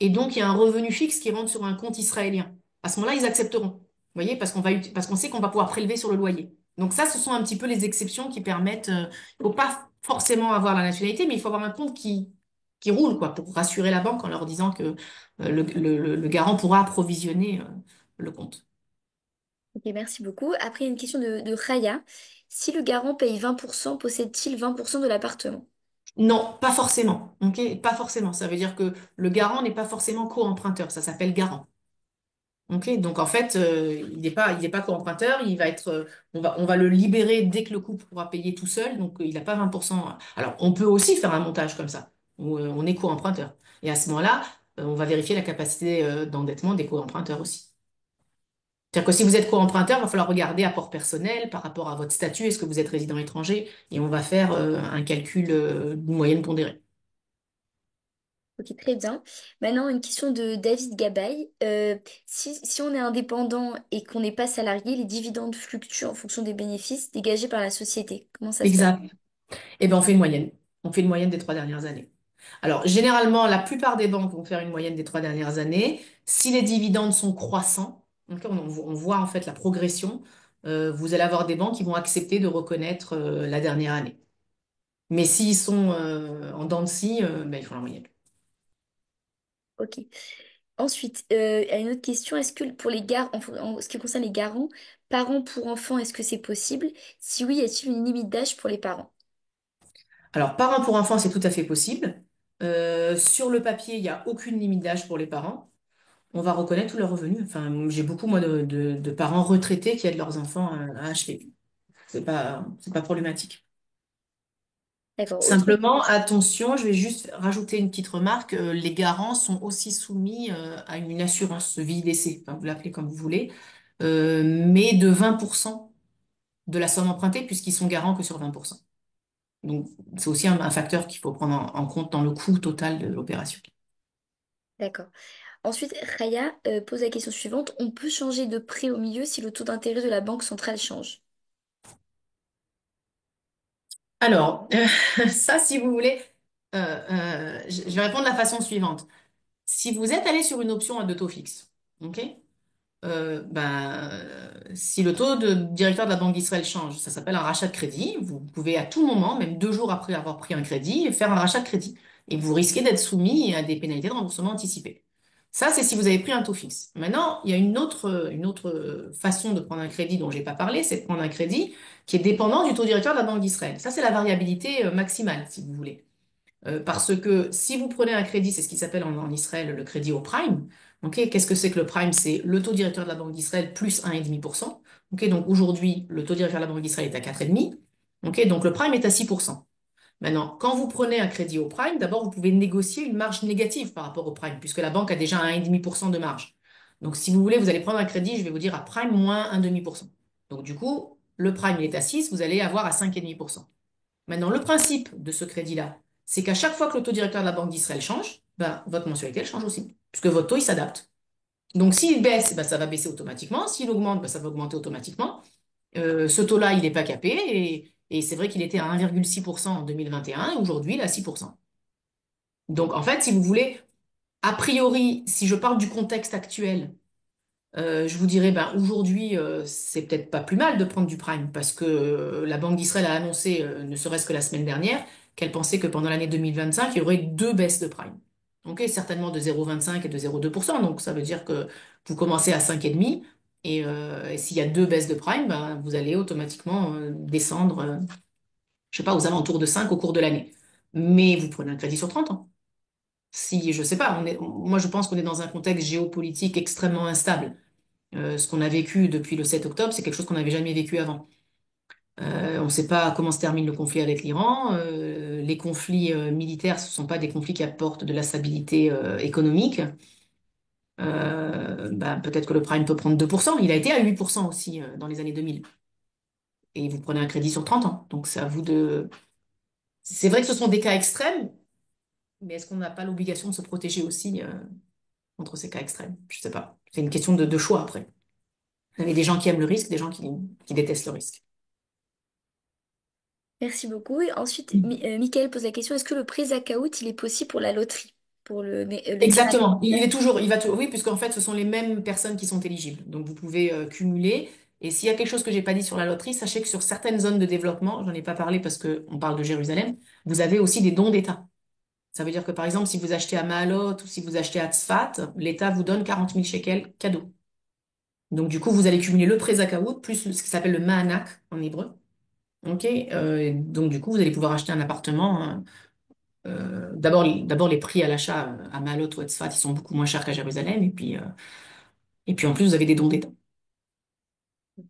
et donc il y a un revenu fixe qui rentre sur un compte israélien, à ce moment-là, ils accepteront. Vous voyez, parce qu'on sait qu'on va pouvoir prélever sur le loyer. Donc ça, ce sont un petit peu les exceptions qui permettent, il faut pas forcément avoir la nationalité, mais il faut avoir un compte qui roule, quoi, pour rassurer la banque en leur disant que le garant pourra approvisionner le compte. Ok, merci beaucoup. Après, une question de Raya. Si le garant paye 20%, possède-t-il 20% de l'appartement? Non, pas forcément. Ok, pas forcément. Ça veut dire que le garant n'est pas forcément co-emprunteur. Ça s'appelle garant. Ok, donc en fait, il n'est pas co-emprunteur. On va le libérer dès que le couple pourra payer tout seul. Donc il n'a pas 20%. Alors on peut aussi faire un montage comme ça, où on est co-emprunteur. Et à ce moment-là, on va vérifier la capacité d'endettement des co-emprunteurs aussi. C'est-à-dire que si vous êtes co-emprunteur, il va falloir regarder apport personnel par rapport à votre statut. Est-ce que vous êtes résident étranger? Et on va faire un calcul de moyenne pondérée. Ok, très bien. Maintenant, une question de David Gabaye. Si on est indépendant et qu'on n'est pas salarié, les dividendes fluctuent en fonction des bénéfices dégagés par la société. Comment ça se passe? Exact. Eh bien, on fait une moyenne. On fait une moyenne des 3 dernières années. Alors, généralement, la plupart des banques vont faire une moyenne des 3 dernières années. Si les dividendes sont croissants, donc on voit en fait la progression, vous allez avoir des banques qui vont accepter de reconnaître la dernière année. Mais s'ils sont en dents de scie, ben, ils font la moyenne. Ok. Ensuite, il y a une autre question. Est-ce que pour les en ce qui concerne les garants, parents pour enfants, est-ce que c'est possible? Si oui, y a-t-il une limite d'âge pour les parents? Alors, parents pour enfants, c'est tout à fait possible. Sur le papier, il n'y a aucune limite d'âge pour les parents. On va reconnaître tous leurs revenus. Enfin, j'ai beaucoup, moi, de parents retraités qui aident leurs enfants à achever. C'est pas problématique. D'accord. Autre Simplement, attention, je vais juste rajouter une petite remarque. Les garants sont aussi soumis à une assurance vie décès, enfin, vous l'appelez comme vous voulez, mais de 20% de la somme empruntée puisqu'ils sont garants que sur 20%. Donc, c'est aussi un facteur qu'il faut prendre en compte dans le coût total de l'opération. D'accord. Ensuite, Raya pose la question suivante. On peut changer de prêt au milieu si le taux d'intérêt de la banque centrale change. Alors, ça, si vous voulez, je vais répondre de la façon suivante. Si vous êtes allé sur une option à deux taux fixes, ok? Si le taux de directeur de la Banque d'Israël change, ça s'appelle un rachat de crédit. Vous pouvez à tout moment, même 2 jours après avoir pris un crédit, faire un rachat de crédit. Et vous risquez d'être soumis à des pénalités de remboursement anticipé. Ça, c'est si vous avez pris un taux fixe. Maintenant, il y a une autre façon de prendre un crédit dont j'ai pas parlé, c'est de prendre un crédit qui est dépendant du taux directeur de la Banque d'Israël. Ça, c'est la variabilité maximale, si vous voulez. Parce que si vous prenez un crédit, c'est ce qui s'appelle en Israël le crédit au prime. Ok, qu'est-ce que c'est que le prime? C'est le taux directeur de la Banque d'Israël plus 1,5%. Ok, donc aujourd'hui, le taux directeur de la Banque d'Israël est à 4,5%. Ok, donc le prime est à 6%. Maintenant, quand vous prenez un crédit au prime, d'abord, vous pouvez négocier une marge négative par rapport au prime, puisque la banque a déjà 1,5% de marge. Donc, si vous voulez, vous allez prendre un crédit, je vais vous dire à prime moins 1,5%. Donc, du coup, le prime il est à 6, vous allez avoir à 5,5%. Maintenant, le principe de ce crédit-là, c'est qu'à chaque fois que le taux directeur de la Banque d'Israël change, ben, votre mensualité, elle change aussi, puisque votre taux, il s'adapte. Donc, s'il baisse, ben, ça va baisser automatiquement. S'il augmente, ben, ça va augmenter automatiquement. Ce taux-là, il n'est pas capé, et c'est vrai qu'il était à 1,6% en 2021, et aujourd'hui, il est à 6%. Donc, en fait, si vous voulez, a priori, si je parle du contexte actuel, je vous dirais, ben, aujourd'hui, c'est peut-être pas plus mal de prendre du prime parce que la Banque d'Israël a annoncé, ne serait-ce que la semaine dernière, qu'elle pensait que pendant l'année 2025, il y aurait deux baisses de prime. Donc, certainement de 0,25 et de 0,2%. Donc, ça veut dire que vous commencez à 5,5 et s'il y a deux baisses de prime, ben, vous allez automatiquement descendre, je sais pas, aux alentours de 5 au cours de l'année. Mais vous prenez un crédit sur 30 ans. Si, je sais pas, moi je pense qu'on est dans un contexte géopolitique extrêmement instable. Ce qu'on a vécu depuis le 7 octobre, c'est quelque chose qu'on n'avait jamais vécu avant. On ne sait pas comment se termine le conflit avec l'Iran. Les conflits militaires, ce ne sont pas des conflits qui apportent de la stabilité économique. Peut-être que le prime peut prendre 2%. Il a été à 8% aussi dans les années 2000. Et vous prenez un crédit sur 30 ans. Donc c'est à vous de... C'est vrai que ce sont des cas extrêmes, mais est-ce qu'on n'a pas l'obligation de se protéger aussi contre ces cas extrêmes? Je sais pas. C'est une question de choix après. Vous avez des gens qui aiment le risque, des gens qui détestent le risque. Merci beaucoup. Et ensuite, Michael pose la question, est-ce que le prêt Zakaout, il est possible pour la loterie, pour le tirage? Exactement. Il est toujours, il va toujours, oui, puisqu'en fait, ce sont les mêmes personnes qui sont éligibles. Donc, vous pouvez cumuler. Et s'il y a quelque chose que j'ai pas dit sur la loterie, sachez que sur certaines zones de développement, j'en ai pas parlé parce que on parle de Jérusalem, vous avez aussi des dons d'État. Ça veut dire que, par exemple, si vous achetez à Maalot ou si vous achetez à Tzfat, l'État vous donne 40 000 shekels cadeau. Donc, du coup, vous allez cumuler le prêt Zakaout plus ce qui s'appelle le Ma'anak en hébreu. OK? Donc, du coup, vous allez pouvoir acheter un appartement. D'abord, les prix à l'achat à Maalot ou à Tzfat, ils sont beaucoup moins chers qu'à Jérusalem. Et puis en plus, vous avez des dons d'État.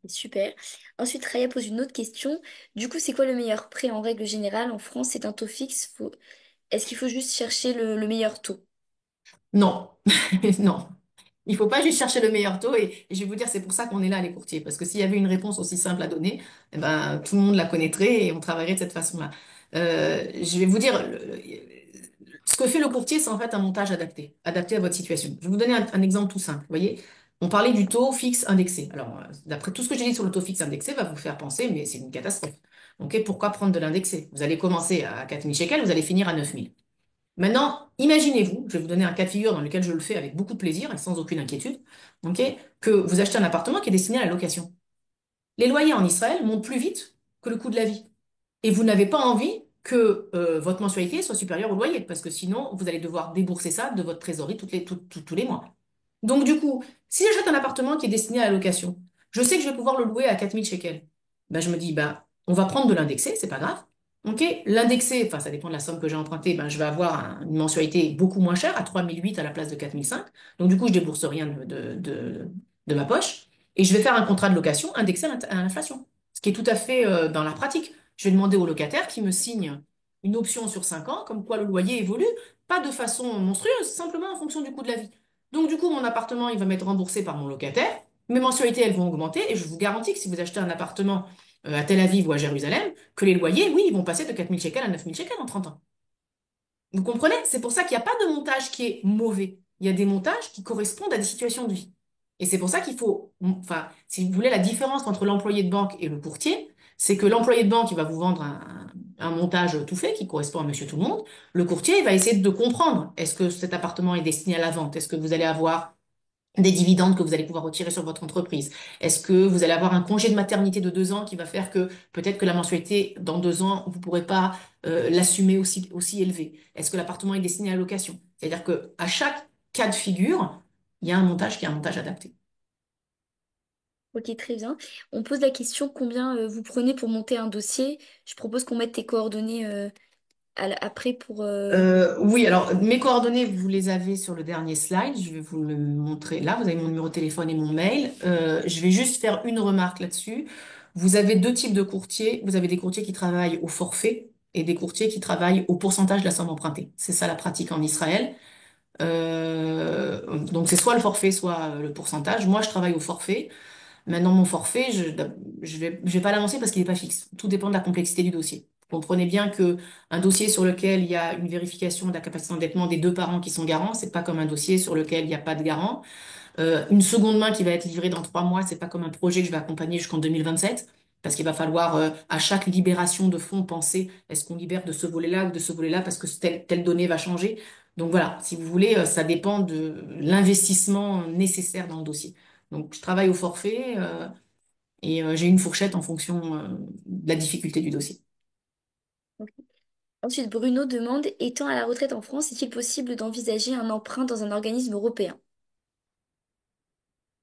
Super. Ensuite, Raya pose une autre question. Du coup, c'est quoi le meilleur prêt en règle générale? En France, c'est un taux fixe. Est-ce qu'il faut juste chercher le meilleur taux? Non, non. Il faut pas juste chercher le meilleur taux. Et je vais vous dire, c'est pour ça qu'on est là, les courtiers. Parce que s'il y avait une réponse aussi simple à donner, eh ben, tout le monde la connaîtrait et on travaillerait de cette façon-là. Je vais vous dire, ce que fait le courtier, c'est en fait un montage adapté, adapté à votre situation. Je vais vous donner un exemple tout simple. Vous voyez, on parlait du taux fixe indexé. Alors, d'après tout ce que j'ai dit sur le taux fixe indexé, va vous faire penser, mais c'est une catastrophe. Ok, pourquoi prendre de l'indexé? Vous allez commencer à 4 000 shekels, vous allez finir à 9 000. Maintenant, imaginez-vous, je vais vous donner un cas de figure dans lequel je le fais avec beaucoup de plaisir et sans aucune inquiétude, ok, que vous achetez un appartement qui est destiné à la location. Les loyers en Israël montent plus vite que le coût de la vie. Et vous n'avez pas envie que votre mensualité soit supérieure au loyer, parce que sinon, vous allez devoir débourser ça de votre trésorerie tous les mois. Donc, du coup, si j'achète un appartement qui est destiné à la location, je sais que je vais pouvoir le louer à 4 000 shekels. Ben, je me dis, ben, on va prendre de l'indexé, c'est pas grave. OK? L'indexé, enfin, ça dépend de la somme que j'ai empruntée, ben, je vais avoir une mensualité beaucoup moins chère, à 3 008 à la place de 4 500. Donc, du coup, je débourse rien de ma poche. Et je vais faire un contrat de location indexé à l'inflation. Ce qui est tout à fait dans la pratique. Je vais demander au locataire qui me signe une option sur 5 ans, comme quoi le loyer évolue, pas de façon monstrueuse, simplement en fonction du coût de la vie. Donc, du coup, mon appartement, il va m'être remboursé par mon locataire. Mes mensualités, elles vont augmenter. Et je vous garantis que si vous achetez un appartement à Tel Aviv ou à Jérusalem, que les loyers, oui, ils vont passer de 4000 shekels à 9000 shekels en 30 ans. Vous comprenez? C'est pour ça qu'il n'y a pas de montage qui est mauvais. Il y a des montages qui correspondent à des situations de vie. Et c'est pour ça qu'il faut, enfin, si vous voulez, la différence entre l'employé de banque et le courtier, c'est que l'employé de banque, il va vous vendre un montage tout fait qui correspond à monsieur tout le monde. Le courtier, il va essayer de comprendre, est-ce que cet appartement est destiné à la vente? Est-ce que vous allez avoir des dividendes que vous allez pouvoir retirer sur votre entreprise? Est-ce que vous allez avoir un congé de maternité de 2 ans qui va faire que peut-être que la mensualité dans 2 ans, vous ne pourrez pas l'assumer aussi élevé? Est-ce que l'appartement est destiné à la location? C'est-à-dire que à chaque cas de figure, il y a un montage qui est un montage adapté. Ok, très bien. On pose la question combien vous prenez pour monter un dossier. Je propose qu'on mette tes coordonnées après pour... Oui, alors mes coordonnées, vous les avez sur le dernier slide. Je vais vous le montrer là. Vous avez mon numéro de téléphone et mon mail. Je vais juste faire une remarque là-dessus. Vous avez deux types de courtiers. Vous avez des courtiers qui travaillent au forfait et des courtiers qui travaillent au pourcentage de la somme empruntée. C'est ça la pratique en Israël. Donc c'est soit le forfait, soit le pourcentage. Moi, je travaille au forfait. Maintenant, mon forfait, je vais pas l'avancer parce qu'il n'est pas fixe. Tout dépend de la complexité du dossier. Vous comprenez bien que un dossier sur lequel il y a une vérification de la capacité d'endettement des deux parents qui sont garants, c'est pas comme un dossier sur lequel il n'y a pas de garant. Une seconde main qui va être livrée dans 3 mois, c'est pas comme un projet que je vais accompagner jusqu'en 2027, parce qu'il va falloir à chaque libération de fonds penser est-ce qu'on libère de ce volet-là ou de ce volet-là parce que telle donnée va changer. Donc voilà, si vous voulez, ça dépend de l'investissement nécessaire dans le dossier. Donc je travaille au forfait et j'ai une fourchette en fonction de la difficulté du dossier. Ok. Ensuite, Bruno demande, étant à la retraite en France, est-il possible d'envisager un emprunt dans un organisme européen?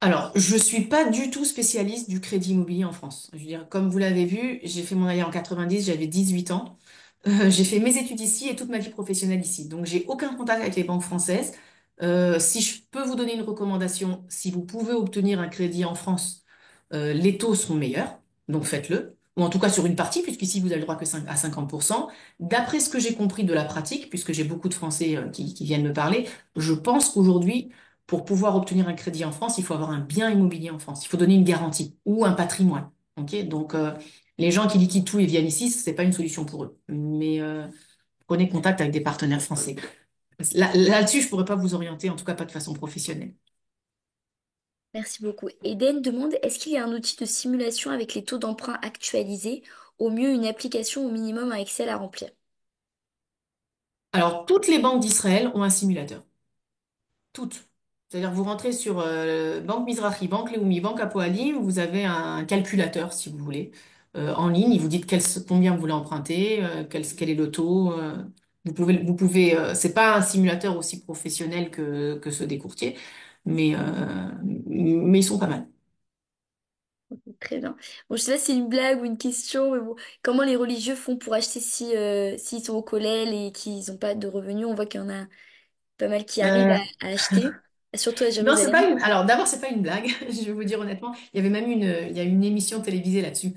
Alors, je suis pas du tout spécialiste du crédit immobilier en France. Je veux dire, comme vous l'avez vu, j'ai fait mon arrière en 90, j'avais 18 ans. J'ai fait mes études ici et toute ma vie professionnelle ici. Donc, j'ai aucun contact avec les banques françaises. Si je peux vous donner une recommandation, si vous pouvez obtenir un crédit en France, les taux seront meilleurs. Donc, faites-le. Ou en tout cas sur une partie, puisqu'ici, vous avez le droit que à 50%. D'après ce que j'ai compris de la pratique, puisque j'ai beaucoup de Français qui viennent me parler, je pense qu'aujourd'hui, pour pouvoir obtenir un crédit en France, il faut avoir un bien immobilier en France. Il faut donner une garantie ou un patrimoine. Ok. Donc, les gens qui liquident tout et viennent ici, c'est pas une solution pour eux. Mais prenez contact avec des partenaires français. Là-dessus, je pourrais pas vous orienter, en tout cas pas de façon professionnelle. Merci beaucoup. Eden demande, est-ce qu'il y a un outil de simulation avec les taux d'emprunt actualisés? Au mieux, une application, au minimum, un Excel à remplir. Alors, toutes les banques d'Israël ont un simulateur. Toutes. C'est-à-dire que vous rentrez sur Banque Mizrahi, Banque Leumi, Banque Hapoalim, vous avez un calculateur, si vous voulez, en ligne. Il vous dit combien vous voulez emprunter, quel est le taux. C'est pas un simulateur aussi professionnel que ceux des courtiers, mais ils sont pas mal. Très bien. Bon, je sais pas si c'est une blague ou une question, mais bon, comment les religieux font pour acheter si, s'ils sont au collège et qu'ils n'ont pas de revenus? On voit qu'il y en a pas mal qui arrivent Euh, à acheter, surtout à Non, c'est pas Jérusalem. une. Alors, d'abord, c'est pas une blague. Je vais vous dire honnêtement. Il y avait même il y a une émission télévisée là-dessus.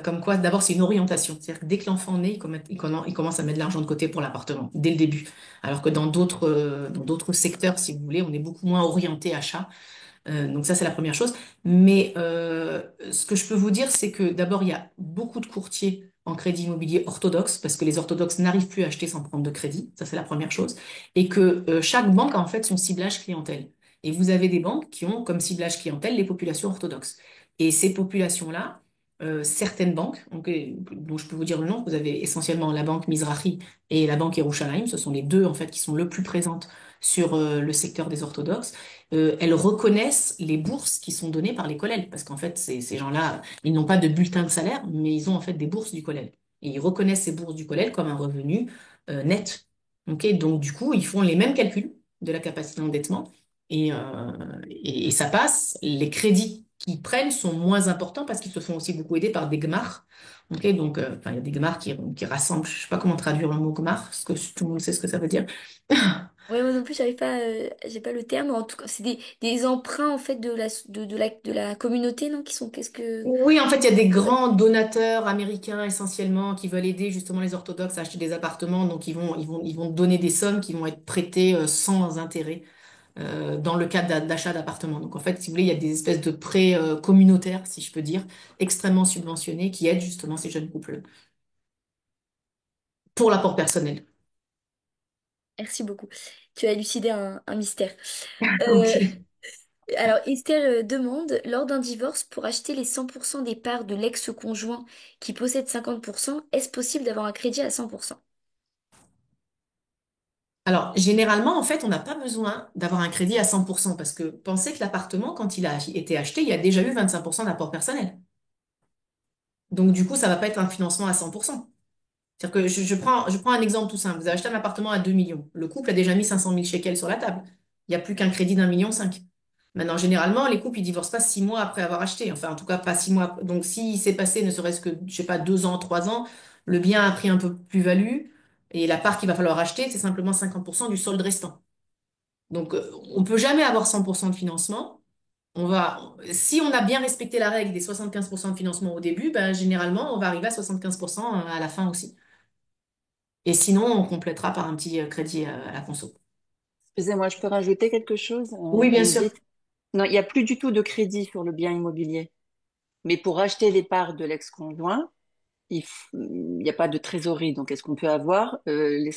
Comme quoi, d'abord, c'est une orientation. C'est-à-dire que dès que l'enfant naît, il commence à mettre de l'argent de côté pour l'appartement, dès le début. Alors que dans d'autres secteurs, si vous voulez, on est beaucoup moins orienté achat. Donc ça, c'est la première chose. Mais ce que je peux vous dire, c'est que d'abord, il y a beaucoup de courtiers en crédit immobilier orthodoxes, parce que les orthodoxes n'arrivent plus à acheter sans prendre de crédit. Ça, c'est la première chose. Et que chaque banque a en fait son ciblage clientèle. Et vous avez des banques qui ont comme ciblage clientèle les populations orthodoxes. Et ces populations-là, certaines banques, donc, dont je peux vous dire le nom, vous avez essentiellement la banque Mizrahi et la banque Yerushalayim, ce sont les deux en fait qui sont le plus présentes sur le secteur des orthodoxes. Elles reconnaissent les bourses qui sont données par les collèges, parce qu'en fait, ces gens-là, ils n'ont pas de bulletin de salaire, mais ils ont en fait des bourses du collège. Et ils reconnaissent ces bourses du collège comme un revenu net. Ok. Donc, du coup, ils font les mêmes calculs de la capacité d'endettement et ça passe. Les crédits qu'ils prennent sont moins importants parce qu'ils se font aussi beaucoup aider par des GMAR. Ok. Donc, enfin, il y a des GMAR qui rassemblent, je sais pas comment traduire le mot GMAR, parce que tout le monde sait ce que ça veut dire. Ouais, moi non plus, j'arrive pas, j'ai pas le terme. En tout cas, c'est des emprunts en fait de la communauté, non? Qui sont qu'est-ce que. Oui, en fait, il y a des grands donateurs américains essentiellement qui veulent aider justement les orthodoxes à acheter des appartements. Donc, ils vont donner des sommes qui vont être prêtées sans intérêt dans le cadre d'achat d'appartements. Donc en fait, si vous voulez, il y a des espèces de prêts communautaires, si je peux dire, extrêmement subventionnés qui aident justement ces jeunes couples pour l'apport personnel. Merci beaucoup. Tu as élucidé un mystère. Euh, Ok. alors, Esther demande, lors d'un divorce, pour acheter les 100% des parts de l'ex-conjoint qui possède 50%, est-ce possible d'avoir un crédit à 100%? Alors, généralement, en fait, on n'a pas besoin d'avoir un crédit à 100% parce que pensez que l'appartement, quand il a été acheté, il y a déjà eu 25% d'apport personnel. Donc, du coup, ça va pas être un financement à 100%. C'est-à-dire que je prends un exemple tout simple. Vous avez acheté un appartement à 2 millions. Le couple a déjà mis 500 000 shekels sur la table. Il n'y a plus qu'un crédit d'1,5 million. Maintenant, généralement, les couples, ils divorcent pas 6 mois après avoir acheté. Enfin, en tout cas, pas 6 mois. Donc, s'il s'est passé ne serait-ce que, je sais pas, 2 ans, 3 ans, le bien a pris un peu plus-value et la part qu'il va falloir acheter, c'est simplement 50% du solde restant. Donc, on peut jamais avoir 100% de financement. Si on a bien respecté la règle des 75% de financement au début, ben, généralement, on va arriver à 75% à la fin aussi. Et sinon, on complétera par un petit crédit à la conso. Excusez-moi, je peux rajouter quelque chose? Oui, bien Vous me sûr. dites, non, il n'y a plus du tout de crédit sur le bien immobilier. Mais pour acheter les parts de l'ex-conjoint, il n'y a pas de trésorerie. Donc, est-ce qu'on peut avoir les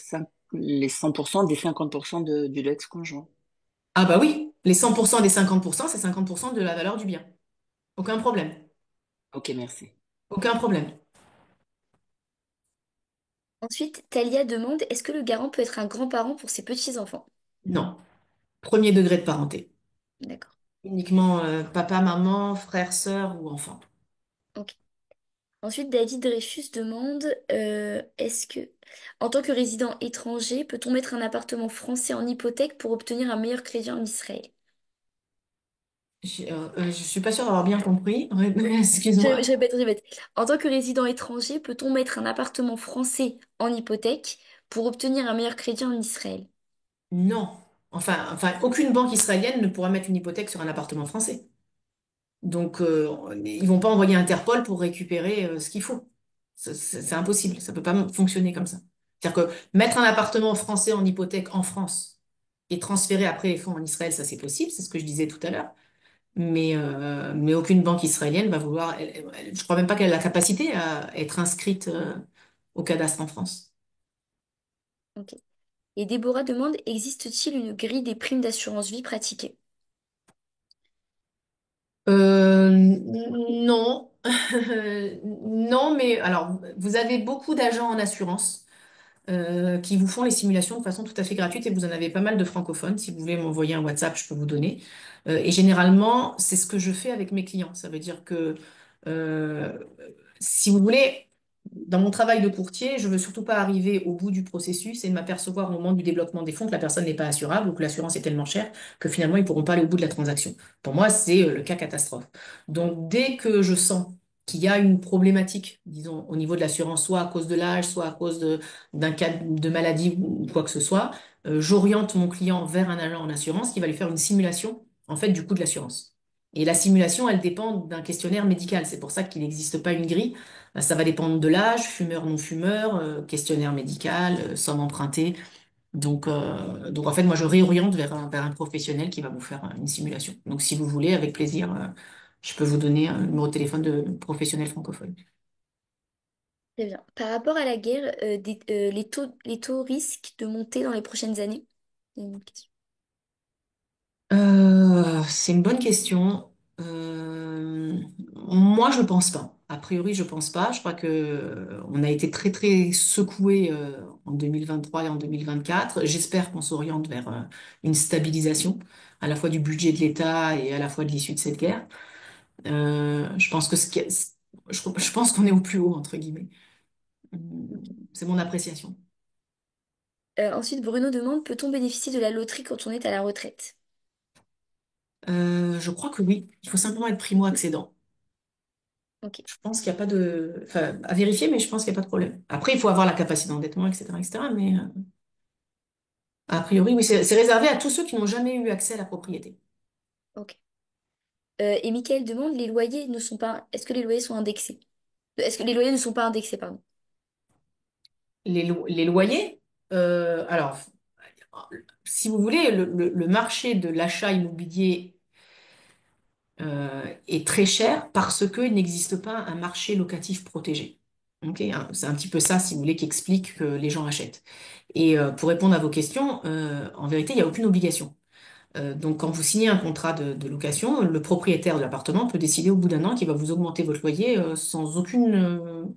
100% des 50% de l'ex-conjoint? Ah bah oui, les 100% des 50%, c'est 50% de la valeur du bien. Aucun problème. Ok, merci. Aucun problème. Ensuite, Talia demande, est-ce que le garant peut être un grand-parent pour ses petits-enfants? Non. Premier degré de parenté. D'accord. Uniquement papa, maman, frère, sœur ou enfant. Ok. Ensuite, David Dreyfus demande, est-ce que, en tant que résident étranger, peut-on mettre un appartement français en hypothèque pour obtenir un meilleur crédit en Israël? Je suis pas sûre d'avoir bien compris. Je, Excuse-moi. je répète, je répète. En tant que résident étranger, peut-on mettre un appartement français en hypothèque pour obtenir un meilleur crédit en Israël? Non. Enfin, aucune banque israélienne ne pourra mettre une hypothèque sur un appartement français. Donc, ils vont pas envoyer Interpol pour récupérer ce qu'il faut. C'est impossible. Ça peut pas fonctionner comme ça. C'est-à-dire que mettre un appartement français en hypothèque en France et transférer après les fonds en Israël, ça c'est possible. C'est ce que je disais tout à l'heure. Mais aucune banque israélienne va vouloir. Je crois même pas qu'elle a la capacité à être inscrite au cadastre en France. Ok. Et Déborah demande, existe-t-il une grille des primes d'assurance vie pratiquée? Non, non, mais alors vous avez beaucoup d'agents en assurance qui vous font les simulations de façon tout à fait gratuite et vous en avez pas mal de francophones. Si vous voulez m'envoyer un WhatsApp, je peux vous donner. Et généralement, c'est ce que je fais avec mes clients. Ça veut dire que euh, si vous voulez, dans mon travail de courtier, je veux surtout pas arriver au bout du processus et de m'apercevoir au moment du développement des fonds que la personne n'est pas assurable ou que l'assurance est tellement chère que finalement ils pourront pas aller au bout de la transaction. Pour moi, c'est le cas catastrophe. Donc, dès que je sens qu'il y a une problématique, disons, au niveau de l'assurance, soit à cause de l'âge, soit à cause d'un cas de maladie ou quoi que ce soit, j'oriente mon client vers un agent en assurance qui va lui faire une simulation, en fait, du coût de l'assurance. Et la simulation, elle dépend d'un questionnaire médical. C'est pour ça qu'il n'existe pas une grille. Ça va dépendre de l'âge, fumeur, non fumeur, questionnaire médical, somme empruntée. Donc en fait, moi, je réoriente vers un professionnel qui va vous faire une simulation. Donc, si vous voulez, avec plaisir, je peux vous donner un numéro de téléphone de professionnel francophone. Très bien. Par rapport à la guerre, les taux risquent de monter dans les prochaines années? C'est une question. C'est une bonne question. Moi, je pense pas. A priori, je pense pas. Je crois que on a été très très secoué en 2023 et en 2024. J'espère qu'on s'oriente vers une stabilisation à la fois du budget de l'État et à la fois de l'issue de cette guerre. Je pense que je pense qu'on est au plus haut entre guillemets. Ok. C'est mon appréciation. Ensuite, Bruno demande, peut-on bénéficier de la loterie quand on est à la retraite? Je crois que oui. Il faut simplement être primo-accédant. Ok. Je pense qu'il n'y a pas de... Enfin, à vérifier, mais je pense qu'il n'y a pas de problème. Après, il faut avoir la capacité d'endettement, etc., etc. Mais a priori, oui, c'est réservé à tous ceux qui n'ont jamais eu accès à la propriété. Ok. Et Michael demande, les loyers ne sont pas... Est-ce que les loyers sont indexés? Est-ce que les loyers ne sont pas indexés, pardon? Les loyers, alors, si vous voulez, le marché de l'achat immobilier est très cher parce qu'il n'existe pas un marché locatif protégé. Ok, hein, c'est un petit peu ça, si vous voulez, qui explique que les gens achètent. Et pour répondre à vos questions, en vérité, il n'y a aucune obligation. Donc, quand vous signez un contrat de location, le propriétaire de l'appartement peut décider au bout d'un an qu'il va vous augmenter votre loyer sans aucune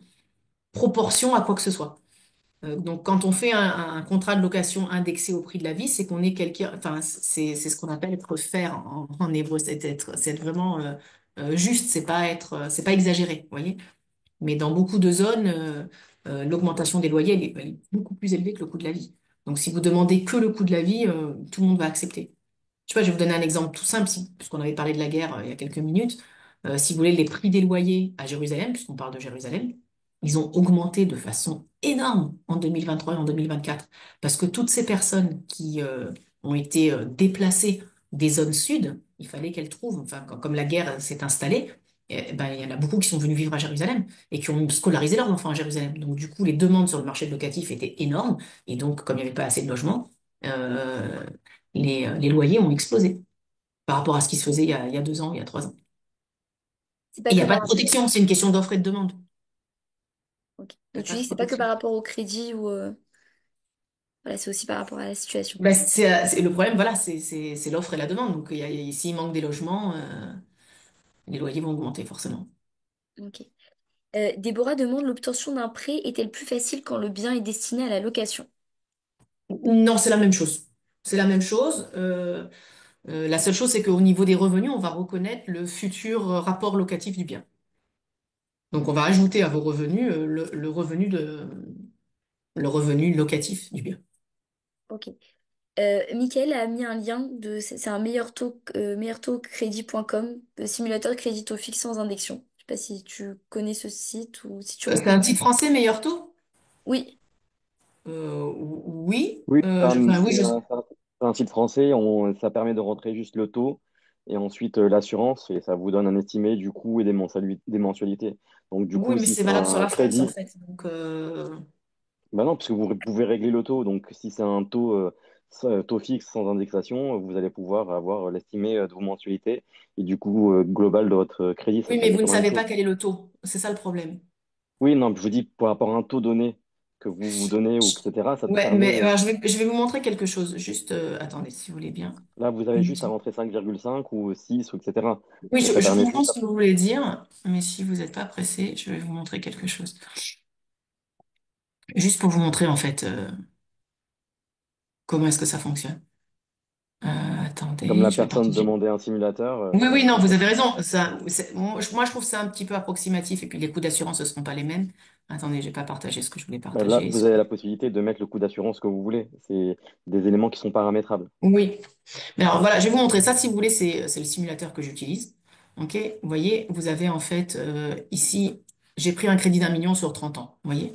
proportion à quoi que ce soit. Donc, quand on fait un contrat de location indexé au prix de la vie, c'est qu'on est quelqu'un, enfin, c'est ce qu'on appelle être fair en hébreu, c'est être vraiment juste, c'est pas exagéré, vous voyez. Mais dans beaucoup de zones, l'augmentation des loyers, elle est beaucoup plus élevée que le coût de la vie. Donc, si vous demandez que le coût de la vie, tout le monde va accepter. Je sais pas, je vais vous donner un exemple tout simple, puisqu'on avait parlé de la guerre il y a quelques minutes. Si vous voulez, les prix des loyers à Jérusalem, puisqu'on parle de Jérusalem, ils ont augmenté de façon énorme en 2023 et en 2024. Parce que toutes ces personnes qui ont été déplacées des zones sud, il fallait qu'elles trouvent, enfin, comme la guerre s'est installée, ben, il y en a beaucoup qui sont venus vivre à Jérusalem et qui ont scolarisé leurs enfants à Jérusalem. Donc, du coup, les demandes sur le marché locatif étaient énormes. Et donc, comme il n'y avait pas assez de logements, euh, les loyers ont explosé par rapport à ce qui se faisait il y a 2 ans, il y a 3 ans. C'est Et pas il n'y que a pas par de rapport. protection, c'est une question d'offre et de demande. Ok. Il n'y Donc a tu pas dis de que c'est pas que protection. par rapport au crédit ou voilà, c'est aussi par rapport à la situation. Ben, le problème, voilà, c'est l'offre et la demande. Donc, s'il manque des logements, les loyers vont augmenter forcément. Ok. Déborah demande l'obtention d'un prêt est-elle plus facile quand le bien est destiné à la location? Non, c'est la même chose. C'est la même chose. La seule chose, c'est qu'au niveau des revenus, on va reconnaître le futur rapport locatif du bien. Donc, on va ajouter à vos revenus le revenu locatif du bien. Ok. Michael a mis un lien c'est un meilleur taux crédit.com, simulateur de crédit taux fixe sans indexion. Je sais pas si tu connais ce site ou si tu C'est un recommandes. site français, meilleur taux? Oui, Oui. Oui, Enfin, oui, c'est un site français, ça permet de rentrer juste le taux et ensuite l'assurance et ça vous donne un estimé du coût et des mensualités. Donc du oui, coup, mais si c'est c'est valable sur un la France, en crédit, fait. Donc, bah non, parce que vous pouvez régler le taux. Donc si c'est un taux, taux fixe sans indexation, vous allez pouvoir avoir l'estimé de vos mensualités et du coût global de votre crédit, ça oui, sera mais vous ne exactement la même savez pas chose. quel est le taux. C'est ça le problème. Oui, non, je vous dis par rapport à un taux donné que vous vous donnez ou etc., ça te Ouais, mais permet. alors, je vais vous montrer quelque chose. Juste, attendez, si vous voulez bien. Là, vous avez juste à rentrer 5,5 ou 6 ou etc. Oui, Et ça je permet comprends juste. ce que vous voulez dire, mais si vous n'êtes pas pressé, je vais vous montrer quelque chose. Juste pour vous montrer, en fait, comment est-ce que ça fonctionne. Comme Attendez, la je vais personne partager. demandait un simulateur, Oui, oui, non, c'est vous ça. avez raison. Moi, je trouve ça un petit peu approximatif, et puis les coûts d'assurance ne seront pas les mêmes. Attendez, je vais pas partager ce que je voulais Bah, là, partager. vous avez la possibilité de mettre le coût d'assurance que vous voulez. C'est des éléments qui sont paramétrables. Oui. Mais alors voilà, je vais vous montrer ça si vous voulez, c'est le simulateur que j'utilise. OK? Vous voyez, vous avez en fait ici, j'ai pris un crédit d'1 million sur 30 ans. Vous voyez?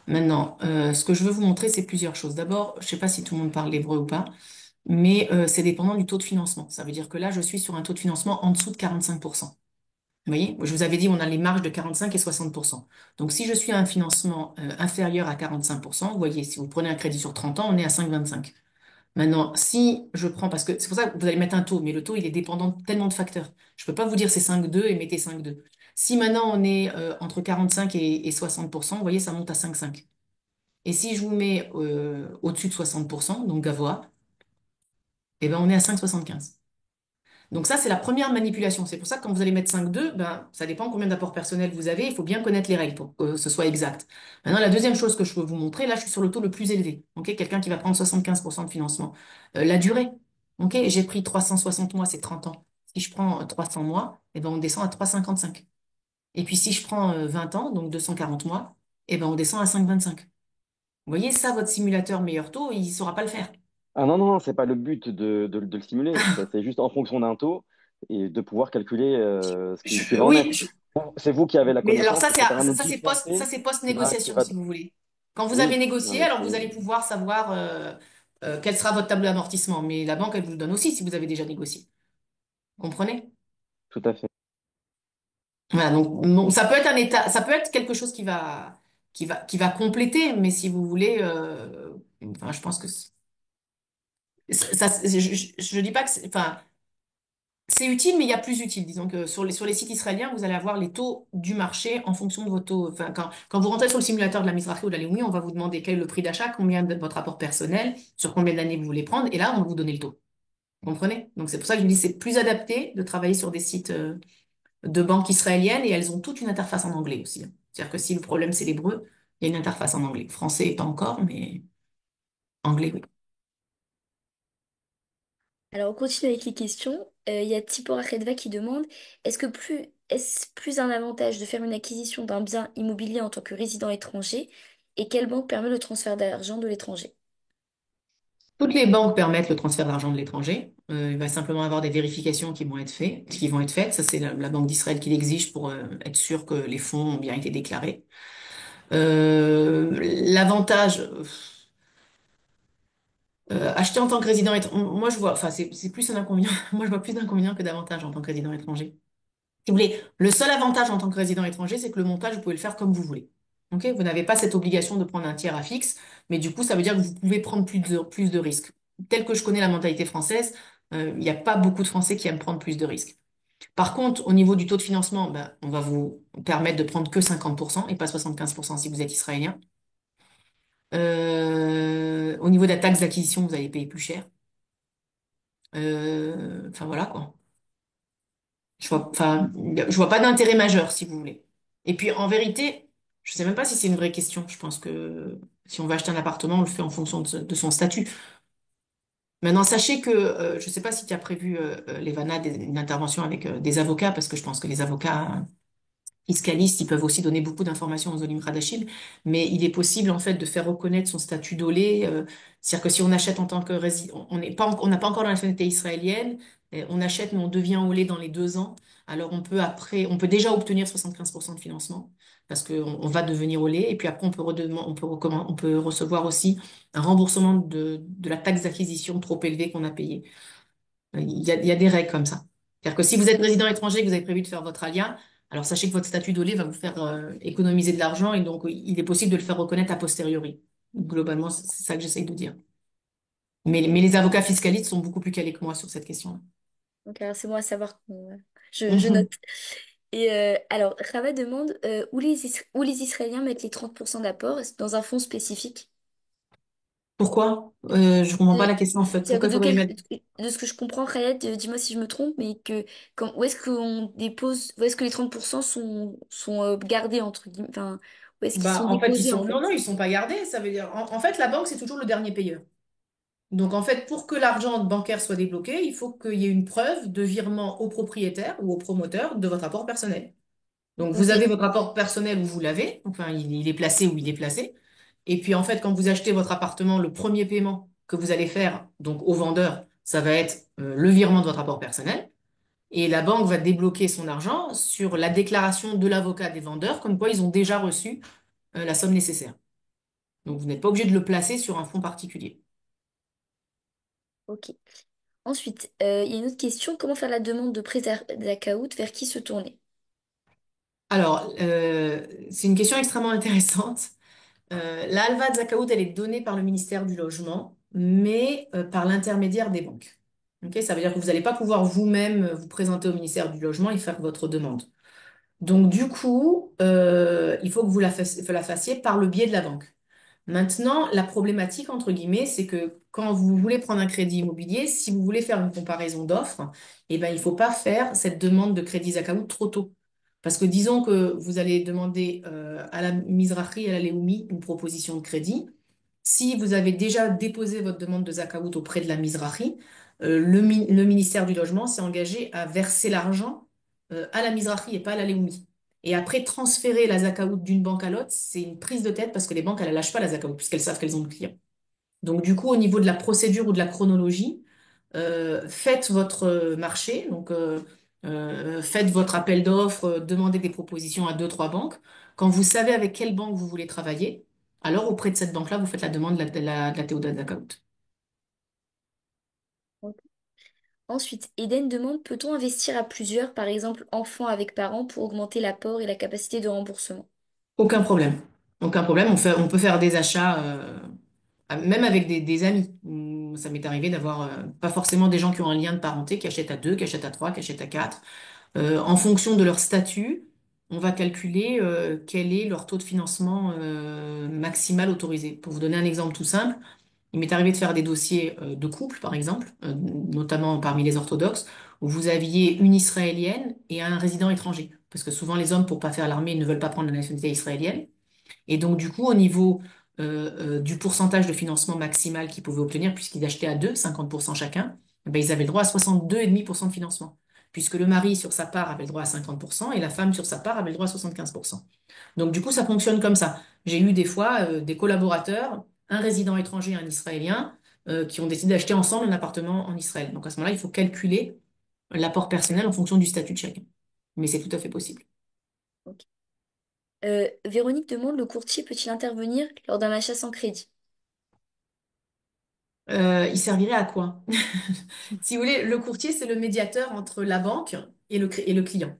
Maintenant, ce que je veux vous montrer, c'est plusieurs choses. D'abord, je sais pas si tout le monde parle l'hébreu ou pas, mais c'est dépendant du taux de financement. Ça veut dire que là, je suis sur un taux de financement en dessous de 45%. Vous voyez? Je vous avais dit, on a les marges de 45 et 60%. Donc, si je suis à un financement inférieur à 45%, vous voyez, si vous prenez un crédit sur 30 ans, on est à 5,25. Maintenant, si je prends, parce que c'est pour ça que vous allez mettre un taux, mais le taux, il est dépendant de tellement de facteurs. Je peux pas vous dire c'est 5,2 et mettez 5,2. Si maintenant on est entre 45 et 60%, vous voyez, ça monte à 5,5. Et si je vous mets au-dessus de 60%, donc Gavois, eh ben on est à 5,75. Donc ça, c'est la première manipulation. C'est pour ça que quand vous allez mettre 5,2, ben, ça dépend combien d'apports personnels vous avez. Il faut bien connaître les règles pour que ce soit exact. Maintenant, la deuxième chose que je peux vous montrer, là, je suis sur le taux le plus élevé. Ok, quelqu'un qui va prendre 75% de financement. La durée. Ok, j'ai pris 360 mois, c'est 30 ans. Si je prends 300 mois, eh ben, on descend à 3,55. Et puis si je prends 20 ans, donc 240 mois, eh ben, on descend à 5,25. Vous voyez, ça, votre simulateur meilleur taux, il ne saura pas le faire. Ah non, non, c'est pas le but de le simuler. C'est juste en fonction d'un taux et de pouvoir calculer ce qui va en Oui, être. Bon, c'est vous qui avez la mais alors connaissance, c'est un outil ça français c'est qui post-négociation, va. si vous voulez. Quand vous avez Oui, non, négocié, mais alors vous c'est allez pouvoir savoir quel sera votre tableau d'amortissement. Mais la banque, elle vous le donne aussi si vous avez déjà négocié. Comprenez? tout à fait. Voilà, donc bon, ça peut être un état, ça peut être quelque chose qui va compléter, mais si vous voulez, enfin, je pense que Je dis pas que enfin, c'est utile, mais il y a plus utile. Disons que sur les sites israéliens, vous allez avoir les taux du marché en fonction de vos taux. Enfin, quand vous rentrez sur le simulateur de la Mizrahi ou de la Leumi, on va vous demander quel est le prix d'achat, combien de votre apport personnel, sur combien d'années vous voulez prendre, et là, on va vous donner le taux. Vous comprenez? Donc, c'est pour ça que je me dis que c'est plus adapté de travailler sur des sites de banques israéliennes, et elles ont toute une interface en anglais aussi, hein. C'est-à-dire que si le problème, c'est l'hébreu, il y a une interface en anglais. Français, pas encore, mais anglais, oui. Alors, on continue avec les questions. Il y a Tipora Redva qui demande, est-ce plus un avantage de faire une acquisition d'un bien immobilier en tant que résident étranger et quelle banque permet le transfert d'argent de l'étranger? Toutes les banques permettent le transfert d'argent de l'étranger. Il va simplement avoir des vérifications qui vont être faites. Ça, c'est la Banque d'Israël qui l'exige pour être sûr que les fonds ont bien été déclarés. L'avantage, acheter en tant que résident étranger, moi je vois, enfin c'est plus un inconvénient. Moi je vois plus d'inconvénients que d'avantages en tant que résident étranger. Si vous voulez, le seul avantage en tant que résident étranger, c'est que le montage, vous pouvez le faire comme vous voulez. Ok. Vous n'avez pas cette obligation de prendre un tiers à fixe, mais du coup, ça veut dire que vous pouvez prendre plus de risques. Tel que je connais la mentalité française, il n'y a pas beaucoup de Français qui aiment prendre plus de risques. Par contre, au niveau du taux de financement, ben, on va vous permettre de prendre que 50% et pas 75% si vous êtes israélien. Au niveau de la taxe d'acquisition, vous allez payer plus cher. Enfin voilà quoi. Enfin, je vois pas d'intérêt majeur, si vous voulez. Et puis, en vérité, je sais même pas si c'est une vraie question. Je pense que si on veut acheter un appartement, on le fait en fonction de son statut. Maintenant, sachez que, je sais pas si tu as prévu, Levana, une intervention avec des avocats, parce que je pense que les avocats fiscalistes, ils peuvent aussi donner beaucoup d'informations aux Olim Radachim, mais il est possible en fait de faire reconnaître son statut d'olé. C'est-à-dire que si on achète en tant que résident, on n'a pas encore la nationalité israélienne, on achète mais on devient olé dans les 2 ans. Alors on peut déjà obtenir 75% de financement parce qu'on va devenir olé et puis après on peut recevoir aussi un remboursement de la taxe d'acquisition trop élevée qu'on a payée. Il y a des règles comme ça. C'est-à-dire que si vous êtes résident étranger et que vous avez prévu de faire votre alia, alors sachez que votre statut d'olé va vous faire économiser de l'argent et donc il est possible de le faire reconnaître a posteriori. Globalement, c'est ça que j'essaye de dire. Mais les avocats fiscalistes sont beaucoup plus calés que moi sur cette question-là. Donc, alors, c'est bon à savoir. Je note. Mhm. Et alors, Rava demande où les Israéliens mettent les 30% d'apport dans un fonds spécifique. Pourquoi? Je comprends pas la question en fait. C'est-à-dire Pourquoi que il faudrait y mettre... de ce que je comprends, Rayed, dis-moi si je me trompe, mais que où est-ce qu'on dépose, où est-ce que les 30% sont gardés, entre guillemets, enfin, où est-ce qu'ils sont Bah, en fait, déposés en non, non, fait? ils sont pas gardés. Ça veut dire, en fait, la banque, c'est toujours le dernier payeur. Donc, en fait, pour que l'argent bancaire soit débloqué, il faut qu'il y ait une preuve de virement au propriétaire ou au promoteur de votre apport personnel. Donc, vous Ok, avez votre rapport personnel où vous l'avez, enfin, il est placé où il est placé. Et puis, en fait, quand vous achetez votre appartement, le premier paiement que vous allez faire, donc au vendeur, ça va être le virement de votre rapport personnel. Et la banque va débloquer son argent sur la déclaration de l'avocat des vendeurs, comme quoi ils ont déjà reçu la somme nécessaire. Donc, vous n'êtes pas obligé de le placer sur un fonds particulier. ok. Ensuite, il y a une autre question, comment faire la demande de prêt d'Akaout, vers qui se tourner? Alors, c'est une question extrêmement intéressante. La Halva Zakaout, elle est donnée par le ministère du Logement, mais par l'intermédiaire des banques. Ok. Ça veut dire que vous n'allez pas pouvoir vous-même vous présenter au ministère du Logement et faire votre demande. Donc, du coup, il faut que vous la fassiez par le biais de la banque. Maintenant, la problématique, entre guillemets, c'est que quand vous voulez prendre un crédit immobilier, si vous voulez faire une comparaison d'offres, eh ben, il ne faut pas faire cette demande de crédit Zakaout trop tôt. Parce que disons que vous allez demander à la Mizrahi et à la Leumi une proposition de crédit. Si vous avez déjà déposé votre demande de Zakaout auprès de la Mizrahi, le ministère du Logement s'est engagé à verser l'argent à la Mizrahi et pas à la Leumi. Et après, transférer la Zakaout d'une banque à l'autre, c'est une prise de tête parce que les banques, elles ne lâchent pas la Zakaout puisqu'elles savent qu'elles ont le client. Donc, du coup, au niveau de la procédure ou de la chronologie, faites votre marché, donc faites votre appel d'offres, demandez des propositions à deux, trois banques. Quand vous savez avec quelle banque vous voulez travailler, alors auprès de cette banque-là, vous faites la demande de la TO Zakaout. Ok. Ensuite, Eden demande, peut-on investir à plusieurs, par exemple enfants avec parents, pour augmenter l'apport et la capacité de remboursement? Aucun problème. Aucun problème. On peut faire des achats, même avec des amis. Ça m'est arrivé d'avoir pas forcément des gens qui ont un lien de parenté, qui achètent à deux, qui achètent à trois, qui achètent à quatre. En fonction de leur statut, on va calculer quel est leur taux de financement maximal autorisé. Pour vous donner un exemple tout simple, il m'est arrivé de faire des dossiers de couple, par exemple, notamment parmi les orthodoxes, où vous aviez une Israélienne et un résident étranger. Parce que souvent, les hommes, pour pas faire l'armée, ne veulent pas prendre la nationalité israélienne. Et donc, du coup, au niveau du pourcentage de financement maximal qu'ils pouvaient obtenir, puisqu'ils achetaient à deux, 50% chacun, eh ben, ils avaient le droit à 62,5% de financement. Puisque le mari, sur sa part, avait le droit à 50% et la femme, sur sa part, avait le droit à 75%. Donc, du coup, ça fonctionne comme ça. J'ai eu des fois des collaborateurs, un résident étranger et un Israélien, qui ont décidé d'acheter ensemble un appartement en Israël. Donc, à ce moment-là, il faut calculer l'apport personnel en fonction du statut de chacun. Mais c'est tout à fait possible. Ok. Véronique demande, le courtier peut-il intervenir lors d'un achat sans crédit? Il servirait à quoi? Si vous voulez, le courtier, c'est le médiateur entre la banque et le client.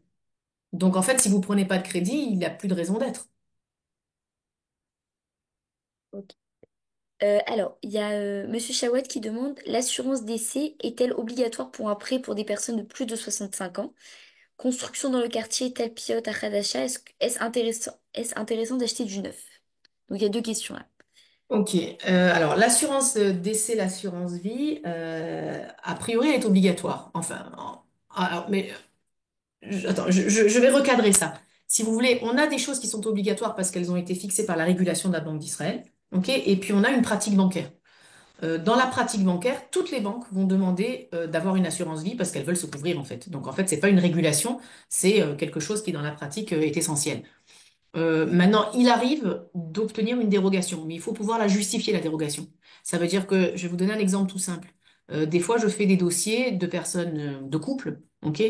Donc, en fait, si vous prenez pas de crédit, il n'a plus de raison d'être. Ok. Alors, il y a Monsieur Chawat qui demande, l'assurance décès est-elle obligatoire pour un prêt pour des personnes de plus de 65 ans? Construction dans le quartier tel pilote à Khadasha, est-ce intéressant d'acheter du neuf? Donc il y a deux questions là. Ok. Alors, l'assurance décès, l'assurance vie, a priori, elle est obligatoire. Enfin, alors, mais attends, je vais recadrer ça. Si vous voulez, on a des choses qui sont obligatoires parce qu'elles ont été fixées par la régulation de la Banque d'Israël. Ok. Et puis, on a une pratique bancaire. Dans la pratique bancaire, toutes les banques vont demander d'avoir une assurance vie parce qu'elles veulent se couvrir en fait. Donc en fait, c'est pas une régulation, c'est quelque chose qui dans la pratique est essentiel. Maintenant, il arrive d'obtenir une dérogation, mais il faut pouvoir la justifier la dérogation. Ça veut dire que, je vais vous donner un exemple tout simple. Des fois, je fais des dossiers de personnes, de couples, ok?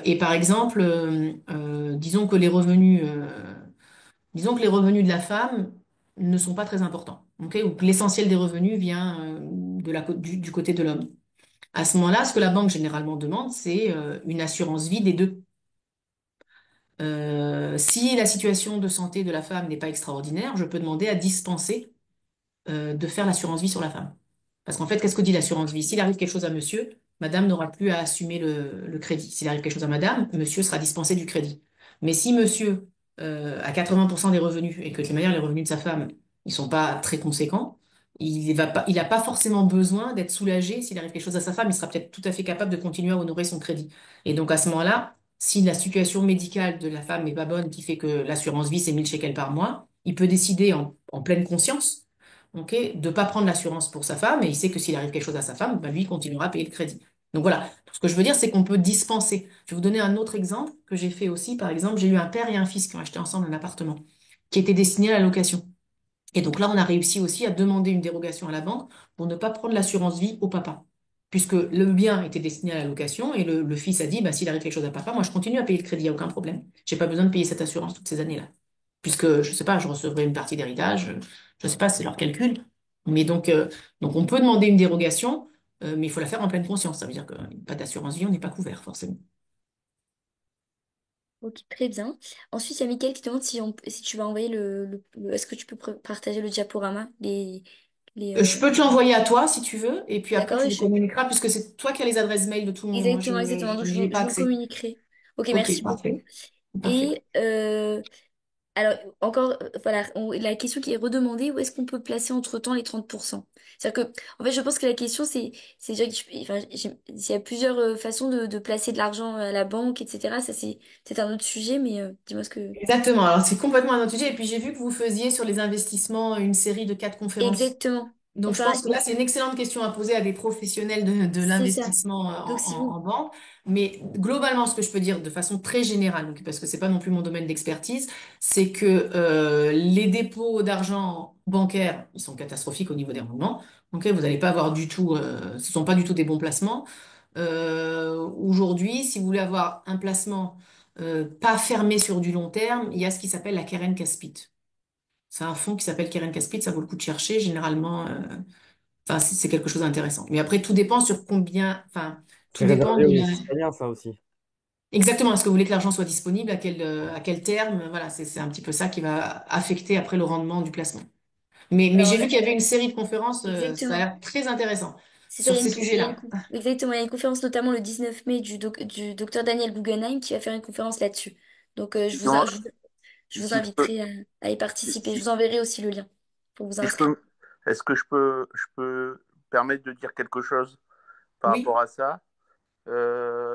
Et par exemple, disons que les revenus de la femme ne sont pas très importants, ok? Ou que l'essentiel des revenus vient du côté de l'homme. À ce moment-là, ce que la banque généralement demande, c'est une assurance vie des deux. Si la situation de santé de la femme n'est pas extraordinaire, je peux demander à dispenser de faire l'assurance vie sur la femme. Parce qu'en fait, qu'est-ce que dit l'assurance vie? S'il arrive quelque chose à monsieur, madame n'aura plus à assumer le crédit. S'il arrive quelque chose à madame, monsieur sera dispensé du crédit. Mais si monsieur a 80% des revenus et que de toute manière, les revenus de sa femme, ils sont pas très conséquents, il a pas forcément besoin d'être soulagé. S'il arrive quelque chose à sa femme, il sera peut-être tout à fait capable de continuer à honorer son crédit. Et donc, à ce moment-là, si la situation médicale de la femme n'est pas bonne, qui fait que l'assurance vie, c'est 1000 shekels par mois, il peut décider en pleine conscience, ok, de pas prendre l'assurance pour sa femme, et il sait que s'il arrive quelque chose à sa femme, bah, lui, il continuera à payer le crédit. Donc voilà, ce que je veux dire, c'est qu'on peut dispenser. Je vais vous donner un autre exemple que j'ai fait aussi. Par exemple, j'ai eu un père et un fils qui ont acheté ensemble un appartement qui était destiné à la location. Et donc là, on a réussi aussi à demander une dérogation à la banque pour ne pas prendre l'assurance vie au papa. Puisque le bien était destiné à la location et le fils a dit, bah, s'il arrive quelque chose à papa, moi, je continue à payer le crédit, il n'y a aucun problème. J'ai pas besoin de payer cette assurance toutes ces années-là. Puisque, je sais pas, je recevrai une partie d'héritage, je sais pas, c'est leur calcul. Mais donc on peut demander une dérogation, mais il faut la faire en pleine conscience. Ça veut dire que pas d'assurance vie, on n'est pas couvert, forcément. Ok, très bien. Ensuite, il y a Mickaël qui demande si tu vas envoyer est-ce que tu peux partager le diaporama, les Je peux te l'envoyer à toi si tu veux, et puis après D'accord, tu les communiqueras, puisque c'est toi qui as les adresses mail de tout le monde. Moi, exactement, exactement. Donc, n'y ai pas je vous le accès. communiquerai. Ok, Ok, merci beaucoup. parfait. Parfait. Et alors, encore, voilà, la question qui est redemandée, où est-ce qu'on peut placer entre-temps les 30%? C'est-à-dire que, en fait, je pense que la question, c'est déjà, enfin, il y a plusieurs façons de placer de l'argent à la banque, etc. Ça, c'est un autre sujet, mais dis-moi ce que... Exactement. Alors, c'est complètement un autre sujet. Et puis, j'ai vu que vous faisiez sur les investissements une série de 4 conférences. Exactement. Donc, je Enfin, pense que là, c'est une excellente question à poser à des professionnels de c'est ça. l'investissement Donc, si vous... en banque. Mais globalement, ce que je peux dire de façon très générale, donc, parce que c'est pas non plus mon domaine d'expertise, c'est que les dépôts d'argent bancaire, ils sont catastrophiques au niveau des rendements. Donc, vous n'allez pas avoir du tout, ce sont pas du tout des bons placements. Aujourd'hui, si vous voulez avoir un placement pas fermé sur du long terme, il y a ce qui s'appelle la Keren Caspit. C'est un fonds qui s'appelle Keren Caspit, ça vaut le coup de chercher. Généralement, enfin, c'est quelque chose d'intéressant. Mais après, tout dépend sur combien, enfin, C'est tout dépend réservé de aux la... Israéliens, ça aussi. Exactement, est-ce que vous voulez que l'argent soit disponible, à quel terme? Voilà, c'est un petit peu ça qui va affecter après le rendement du placement. Mais Alors, j'ai vu qu'il y avait une série de conférences, ça a exactement. l'air très intéressant C'est ça, sur ces sujets-là. exactement, il y a une conférence notamment le 19 mai du docteur Daniel Guggenheim qui va faire une conférence là-dessus. Donc, Non, je vous si je peux, inviterai à y participer. Je si, vous enverrai aussi le lien pour vous si je inscrire. peux, est-ce que je peux permettre de dire quelque chose par rapport Oui. à ça?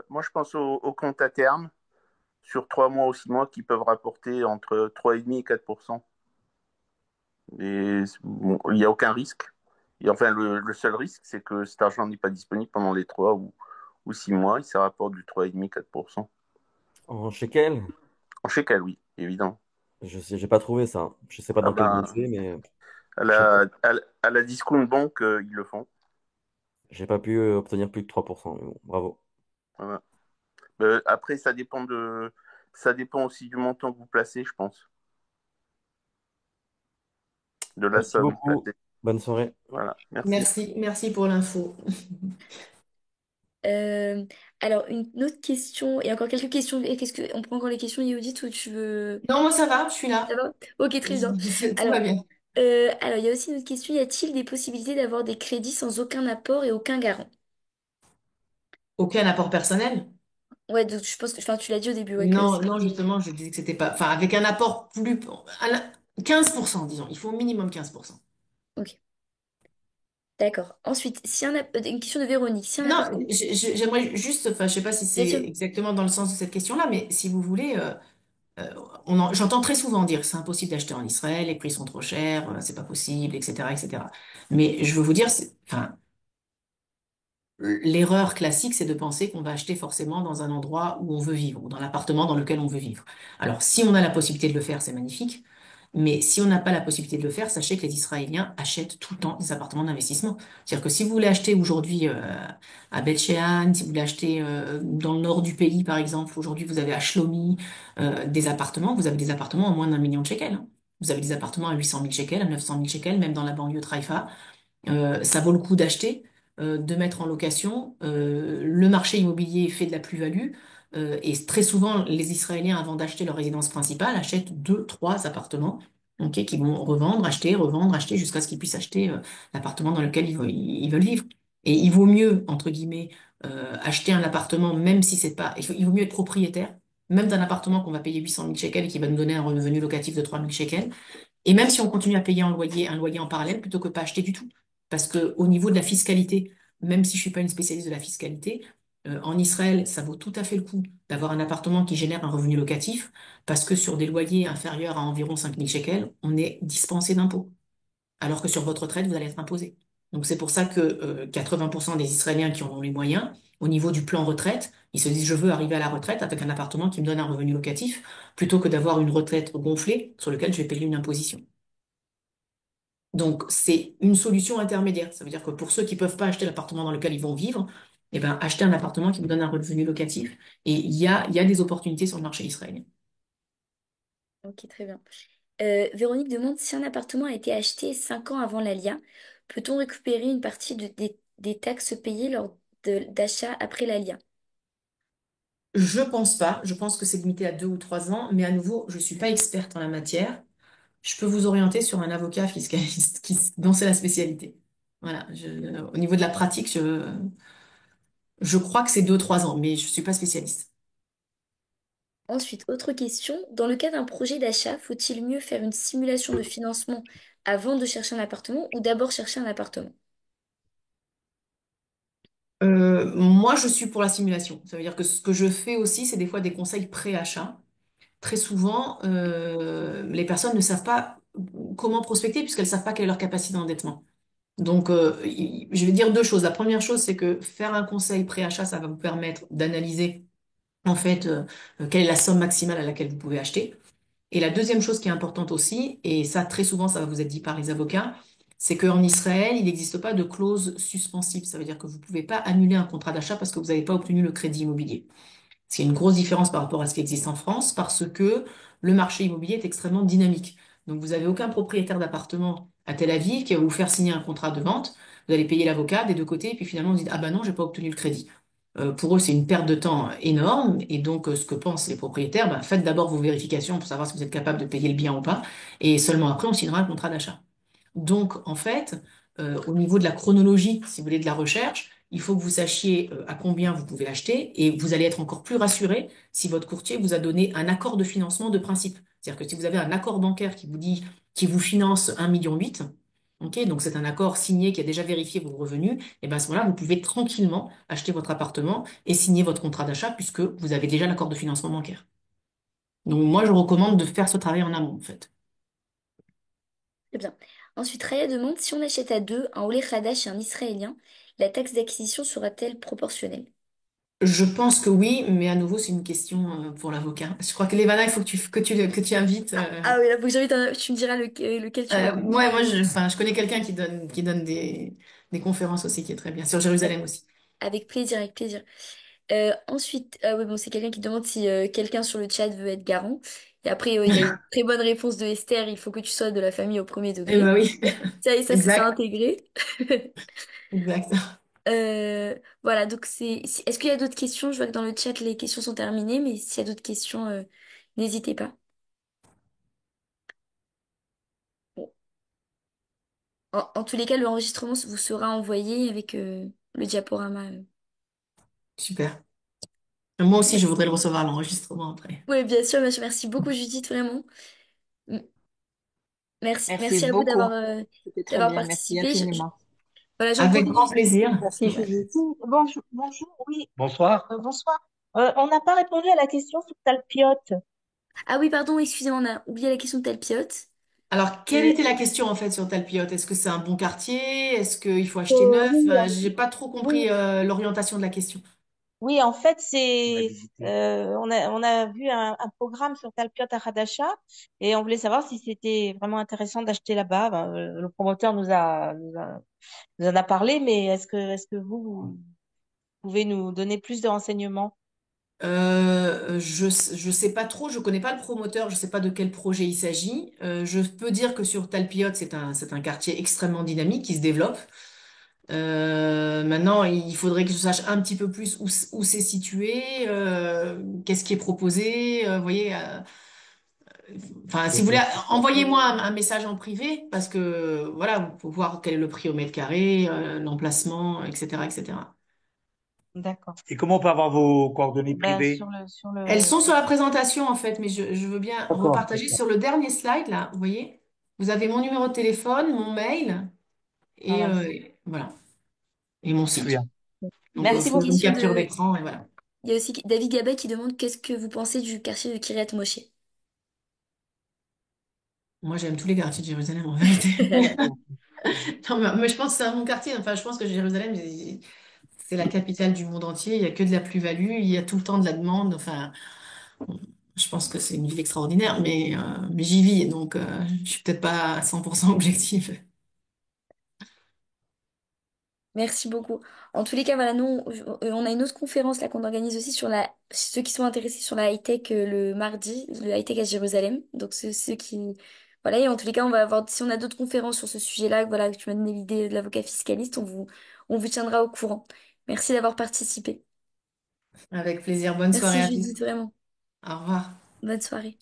Moi, je pense aux comptes à terme sur 3 mois ou 6 mois qui peuvent rapporter entre 3,5 et 4%. Et bon, il n'y a aucun risque. Et enfin, le seul risque, c'est que cet argent n'est pas disponible pendant les 3 ou 6 mois. Et ça rapporte du 3,5-4%. En shekel, En shekel, oui, évidemment. je sais, j'ai pas trouvé ça. Je sais pas Ah dans quelle ville ben, c'est, mais à je sais pas. la discount bank, ils le font. J'ai pas pu obtenir plus de 3%. Mais bon, bravo. Voilà. Après, ça dépend aussi du montant que vous placez, je pense, de la Merci somme beaucoup. placée. Bonne soirée. Voilà, merci. Merci, merci pour l'info. Euh, alors, une autre question, et encore quelques questions. Et qu'est-ce que, on prend encore les questions, Yodit, ou tu veux... Non, moi ça va, je suis Ça là. va? Ok, très bien. Tout va Alors, bien. il y a aussi une autre question. Y a-t-il des possibilités d'avoir des crédits sans aucun apport et aucun garant? Aucun apport personnel? Ouais, donc je pense que, enfin, tu l'as dit au début, ouais, que Non, non, c'était... justement, je disais que c'était pas. Enfin, avec un apport plus. 15%, disons. Il faut au minimum 15%. Ok, d'accord. Ensuite, si une question de Véronique. Si un Non, appartement... j'aimerais juste. Enfin, je sais pas si Bien c'est sûr. exactement dans le sens de cette question-là, mais si vous voulez, j'entends très souvent dire c'est impossible d'acheter en Israël, les prix sont trop chers, c'est pas possible, etc., etc. Mais je veux vous dire, enfin, l'erreur classique, c'est de penser qu'on va acheter forcément dans un endroit où on veut vivre, ou dans l'appartement dans lequel on veut vivre. Alors, si on a la possibilité de le faire, c'est magnifique. Mais si on n'a pas la possibilité de le faire, sachez que les Israéliens achètent tout le temps des appartements d'investissement. C'est-à-dire que si vous voulez acheter aujourd'hui à Beth Shean, si vous voulez acheter dans le nord du pays, par exemple, aujourd'hui vous avez à Shlomi des appartements, vous avez des appartements à moins d'1 million de shekels, hein. Vous avez des appartements à 800 000 shekels, à 900 000 shekels, même dans la banlieue de Haïfa. Ça vaut le coup d'acheter, de mettre en location. Le marché immobilier fait de la plus-value. Et très souvent, les Israéliens, avant d'acheter leur résidence principale, achètent deux, trois appartements, ok, qu'ils vont revendre, acheter, jusqu'à ce qu'ils puissent acheter l'appartement dans lequel ils veulent vivre. Et il vaut mieux, entre guillemets, acheter un appartement, même si c'est pas... il vaut mieux être propriétaire, même d'un appartement qu'on va payer 800 000 shekels et qui va nous donner un revenu locatif de 3 000 shekels, et même si on continue à payer un loyer en parallèle, plutôt que pas acheter du tout. Parce que au niveau de la fiscalité, même si je suis pas une spécialiste de la fiscalité, en Israël, ça vaut tout à fait le coup d'avoir un appartement qui génère un revenu locatif, parce que sur des loyers inférieurs à environ 5 000 shekels, on est dispensé d'impôts, alors que sur votre retraite, vous allez être imposé. Donc c'est pour ça que 80% des Israéliens qui en ont les moyens, au niveau du plan retraite, ils se disent je veux arriver à la retraite avec un appartement qui me donne un revenu locatif, plutôt que d'avoir une retraite gonflée sur laquelle je vais payer une imposition. Donc, c'est une solution intermédiaire. Ça veut dire que pour ceux qui peuvent pas acheter l'appartement dans lequel ils vont vivre, eh ben, acheter un appartement qui vous donne un revenu locatif. Et il y a des opportunités sur le marché israélien. Ok, très bien. Véronique demande si un appartement a été acheté 5 ans avant l'ALIA, peut-on récupérer une partie des taxes payées lors d'achat après l'ALIA? Je pense pas. Je pense que c'est limité à 2 ou 3 ans. Mais à nouveau, je suis pas experte en la matière. Je peux vous orienter sur un avocat fiscaliste dont c'est la spécialité. Voilà. Au niveau de la pratique, je crois que c'est 2 ou 3 ans, mais je suis pas spécialiste. Ensuite, autre question, dans le cas d'un projet d'achat, faut-il mieux faire une simulation de financement avant de chercher un appartement ou d'abord chercher un appartement? Moi, je suis pour la simulation. Ça veut dire que ce que je fais aussi, c'est des fois des conseils pré-achat. Très souvent, les personnes ne savent pas comment prospecter puisqu'elles ne savent pas quelle est leur capacité d'endettement. Donc, je vais dire deux choses. La première chose, c'est que faire un conseil pré-achat, ça va vous permettre d'analyser en fait quelle est la somme maximale à laquelle vous pouvez acheter. Et la deuxième chose qui est importante aussi, et ça très souvent ça va vous être dit par les avocats, c'est qu'en Israël, il n'existe pas de clause suspensive. Ça veut dire que vous ne pouvez pas annuler un contrat d'achat parce que vous n'avez pas obtenu le crédit immobilier. C'est une grosse différence par rapport à ce qui existe en France parce que le marché immobilier est extrêmement dynamique. Donc vous n'avez aucun propriétaire d'appartement à Tel Aviv qui va vous faire signer un contrat de vente. Vous allez payer l'avocat des deux côtés et puis finalement vous dites ah bah non, j'ai pas obtenu le crédit. Pour eux, c'est une perte de temps énorme. Et donc, ce que pensent les propriétaires, bah, faites d'abord vos vérifications pour savoir si vous êtes capable de payer le bien ou pas. Et seulement après, on signera un contrat d'achat. Donc, en fait, au niveau de la chronologie, si vous voulez, de la recherche, il faut que vous sachiez à combien vous pouvez acheter et vous allez être encore plus rassuré si votre courtier vous a donné un accord de financement de principe. C'est-à-dire que si vous avez un accord bancaire qui vous dit, qui vous finance 1,8 million, ok, donc c'est un accord signé qui a déjà vérifié vos revenus, et bien à ce moment-là, vous pouvez tranquillement acheter votre appartement et signer votre contrat d'achat puisque vous avez déjà l'accord de financement bancaire. Donc moi, je recommande de faire ce travail en amont, en fait. Très bien. Ensuite, Raya demande si on achète à deux un Olé Hadash et un Israélien, la taxe d'acquisition sera-t-elle proportionnelle? Je pense que oui, mais à nouveau, c'est une question pour l'avocat. Je crois que Levana, il faut que tu invites. Ah oui, là, faut que j'invite tu me diras lequel tu vas. Moi, enfin, je connais quelqu'un qui donne des conférences aussi, qui est très bien, sur Jérusalem aussi. Avec plaisir, avec plaisir. Ensuite, oui, bon, c'est quelqu'un qui demande si quelqu'un sur le chat veut être garant. Et après, il a une très bonne réponse de Esther, il faut que tu sois de la famille au premier Eh degré. ben oui, Ça, et ça, c'est ça exact, intégré. exact. Voilà, donc est-ce qu'il y a d'autres questions? Je vois que dans le chat, les questions sont terminées, mais s'il y a d'autres questions, n'hésitez pas. Bon. En tous les cas, l'enregistrement vous sera envoyé avec le diaporama. Super. Moi aussi, je voudrais le recevoir, l'enregistrement après. Oui, bien sûr, bien sûr. Merci beaucoup, Judith, vraiment. M- Merci, Merci merci à vous beaucoup. C'était très d'avoir bien. Merci participé. infiniment. Voilà, j'en Avec grand profite. plaisir. Merci, Judith. Oui, bonjour, bonjour, oui. Bonsoir. Bonsoir. On n'a pas répondu à la question sur Talpiot. Ah oui, pardon, excusez-moi, on a oublié la question de Talpiote. Alors, quelle Oui, était la question en fait sur Talpiot? Est-ce que c'est un bon quartier? Est-ce qu'il faut acheter neuf? oui, J'ai pas trop compris oui, l'orientation de la question. oui, en fait, on a vu un programme sur Talpiot à Hadasha et on voulait savoir si c'était vraiment intéressant d'acheter là-bas. Ben, le promoteur nous en a parlé, mais est-ce que vous pouvez nous donner plus de renseignements? Je sais pas trop, je connais pas le promoteur, je sais pas de quel projet il s'agit. Je peux dire que sur Talpiot, c'est un quartier extrêmement dynamique qui se développe. Maintenant, il faudrait que je sache un petit peu plus où c'est situé, qu'est-ce qui est proposé. Vous voyez, enfin, si vous voulez, envoyez-moi un message en privé parce que voilà, faut voir quel est le prix au mètre carré, l'emplacement, etc., etc. D'accord. Et comment on peut avoir vos coordonnées Ben, privées? Elles sont sur la présentation en fait, mais je veux bien D'accord, repartager d'accord. sur le dernier slide là. Vous voyez, vous avez mon numéro de téléphone, mon mail et Voilà. voilà, et mon Très site. bien. Donc, Il y a Merci aussi une faisons beaucoup. une question capture de... d'écran et voilà. Il y a aussi David Gabet qui demande qu'est-ce que vous pensez du quartier de Kiryat Moshe. Moi, j'aime tous les quartiers de Jérusalem en vérité. D'accord. Non, mais je pense que c'est un bon quartier. Enfin, je pense que Jérusalem, c'est la capitale du monde entier. Il y a que de la plus-value. Il y a tout le temps de la demande. Enfin, je pense que c'est une ville extraordinaire, mais j'y vis, donc je suis peut-être pas à 100% objective. Merci beaucoup. En tous les cas, voilà, nous, on a une autre conférence là qu'on organise aussi sur ceux qui sont intéressés sur la high-tech le mardi, le high-tech à Jérusalem. Donc, ceux qui, voilà, et en tous les cas, on va avoir, si on a d'autres conférences sur ce sujet-là, voilà, que tu m'as donné l'idée de l'avocat fiscaliste, on vous tiendra au courant. Merci d'avoir participé. Avec plaisir. Bonne soirée Merci à tous. Judith, vraiment. Au revoir. Bonne soirée.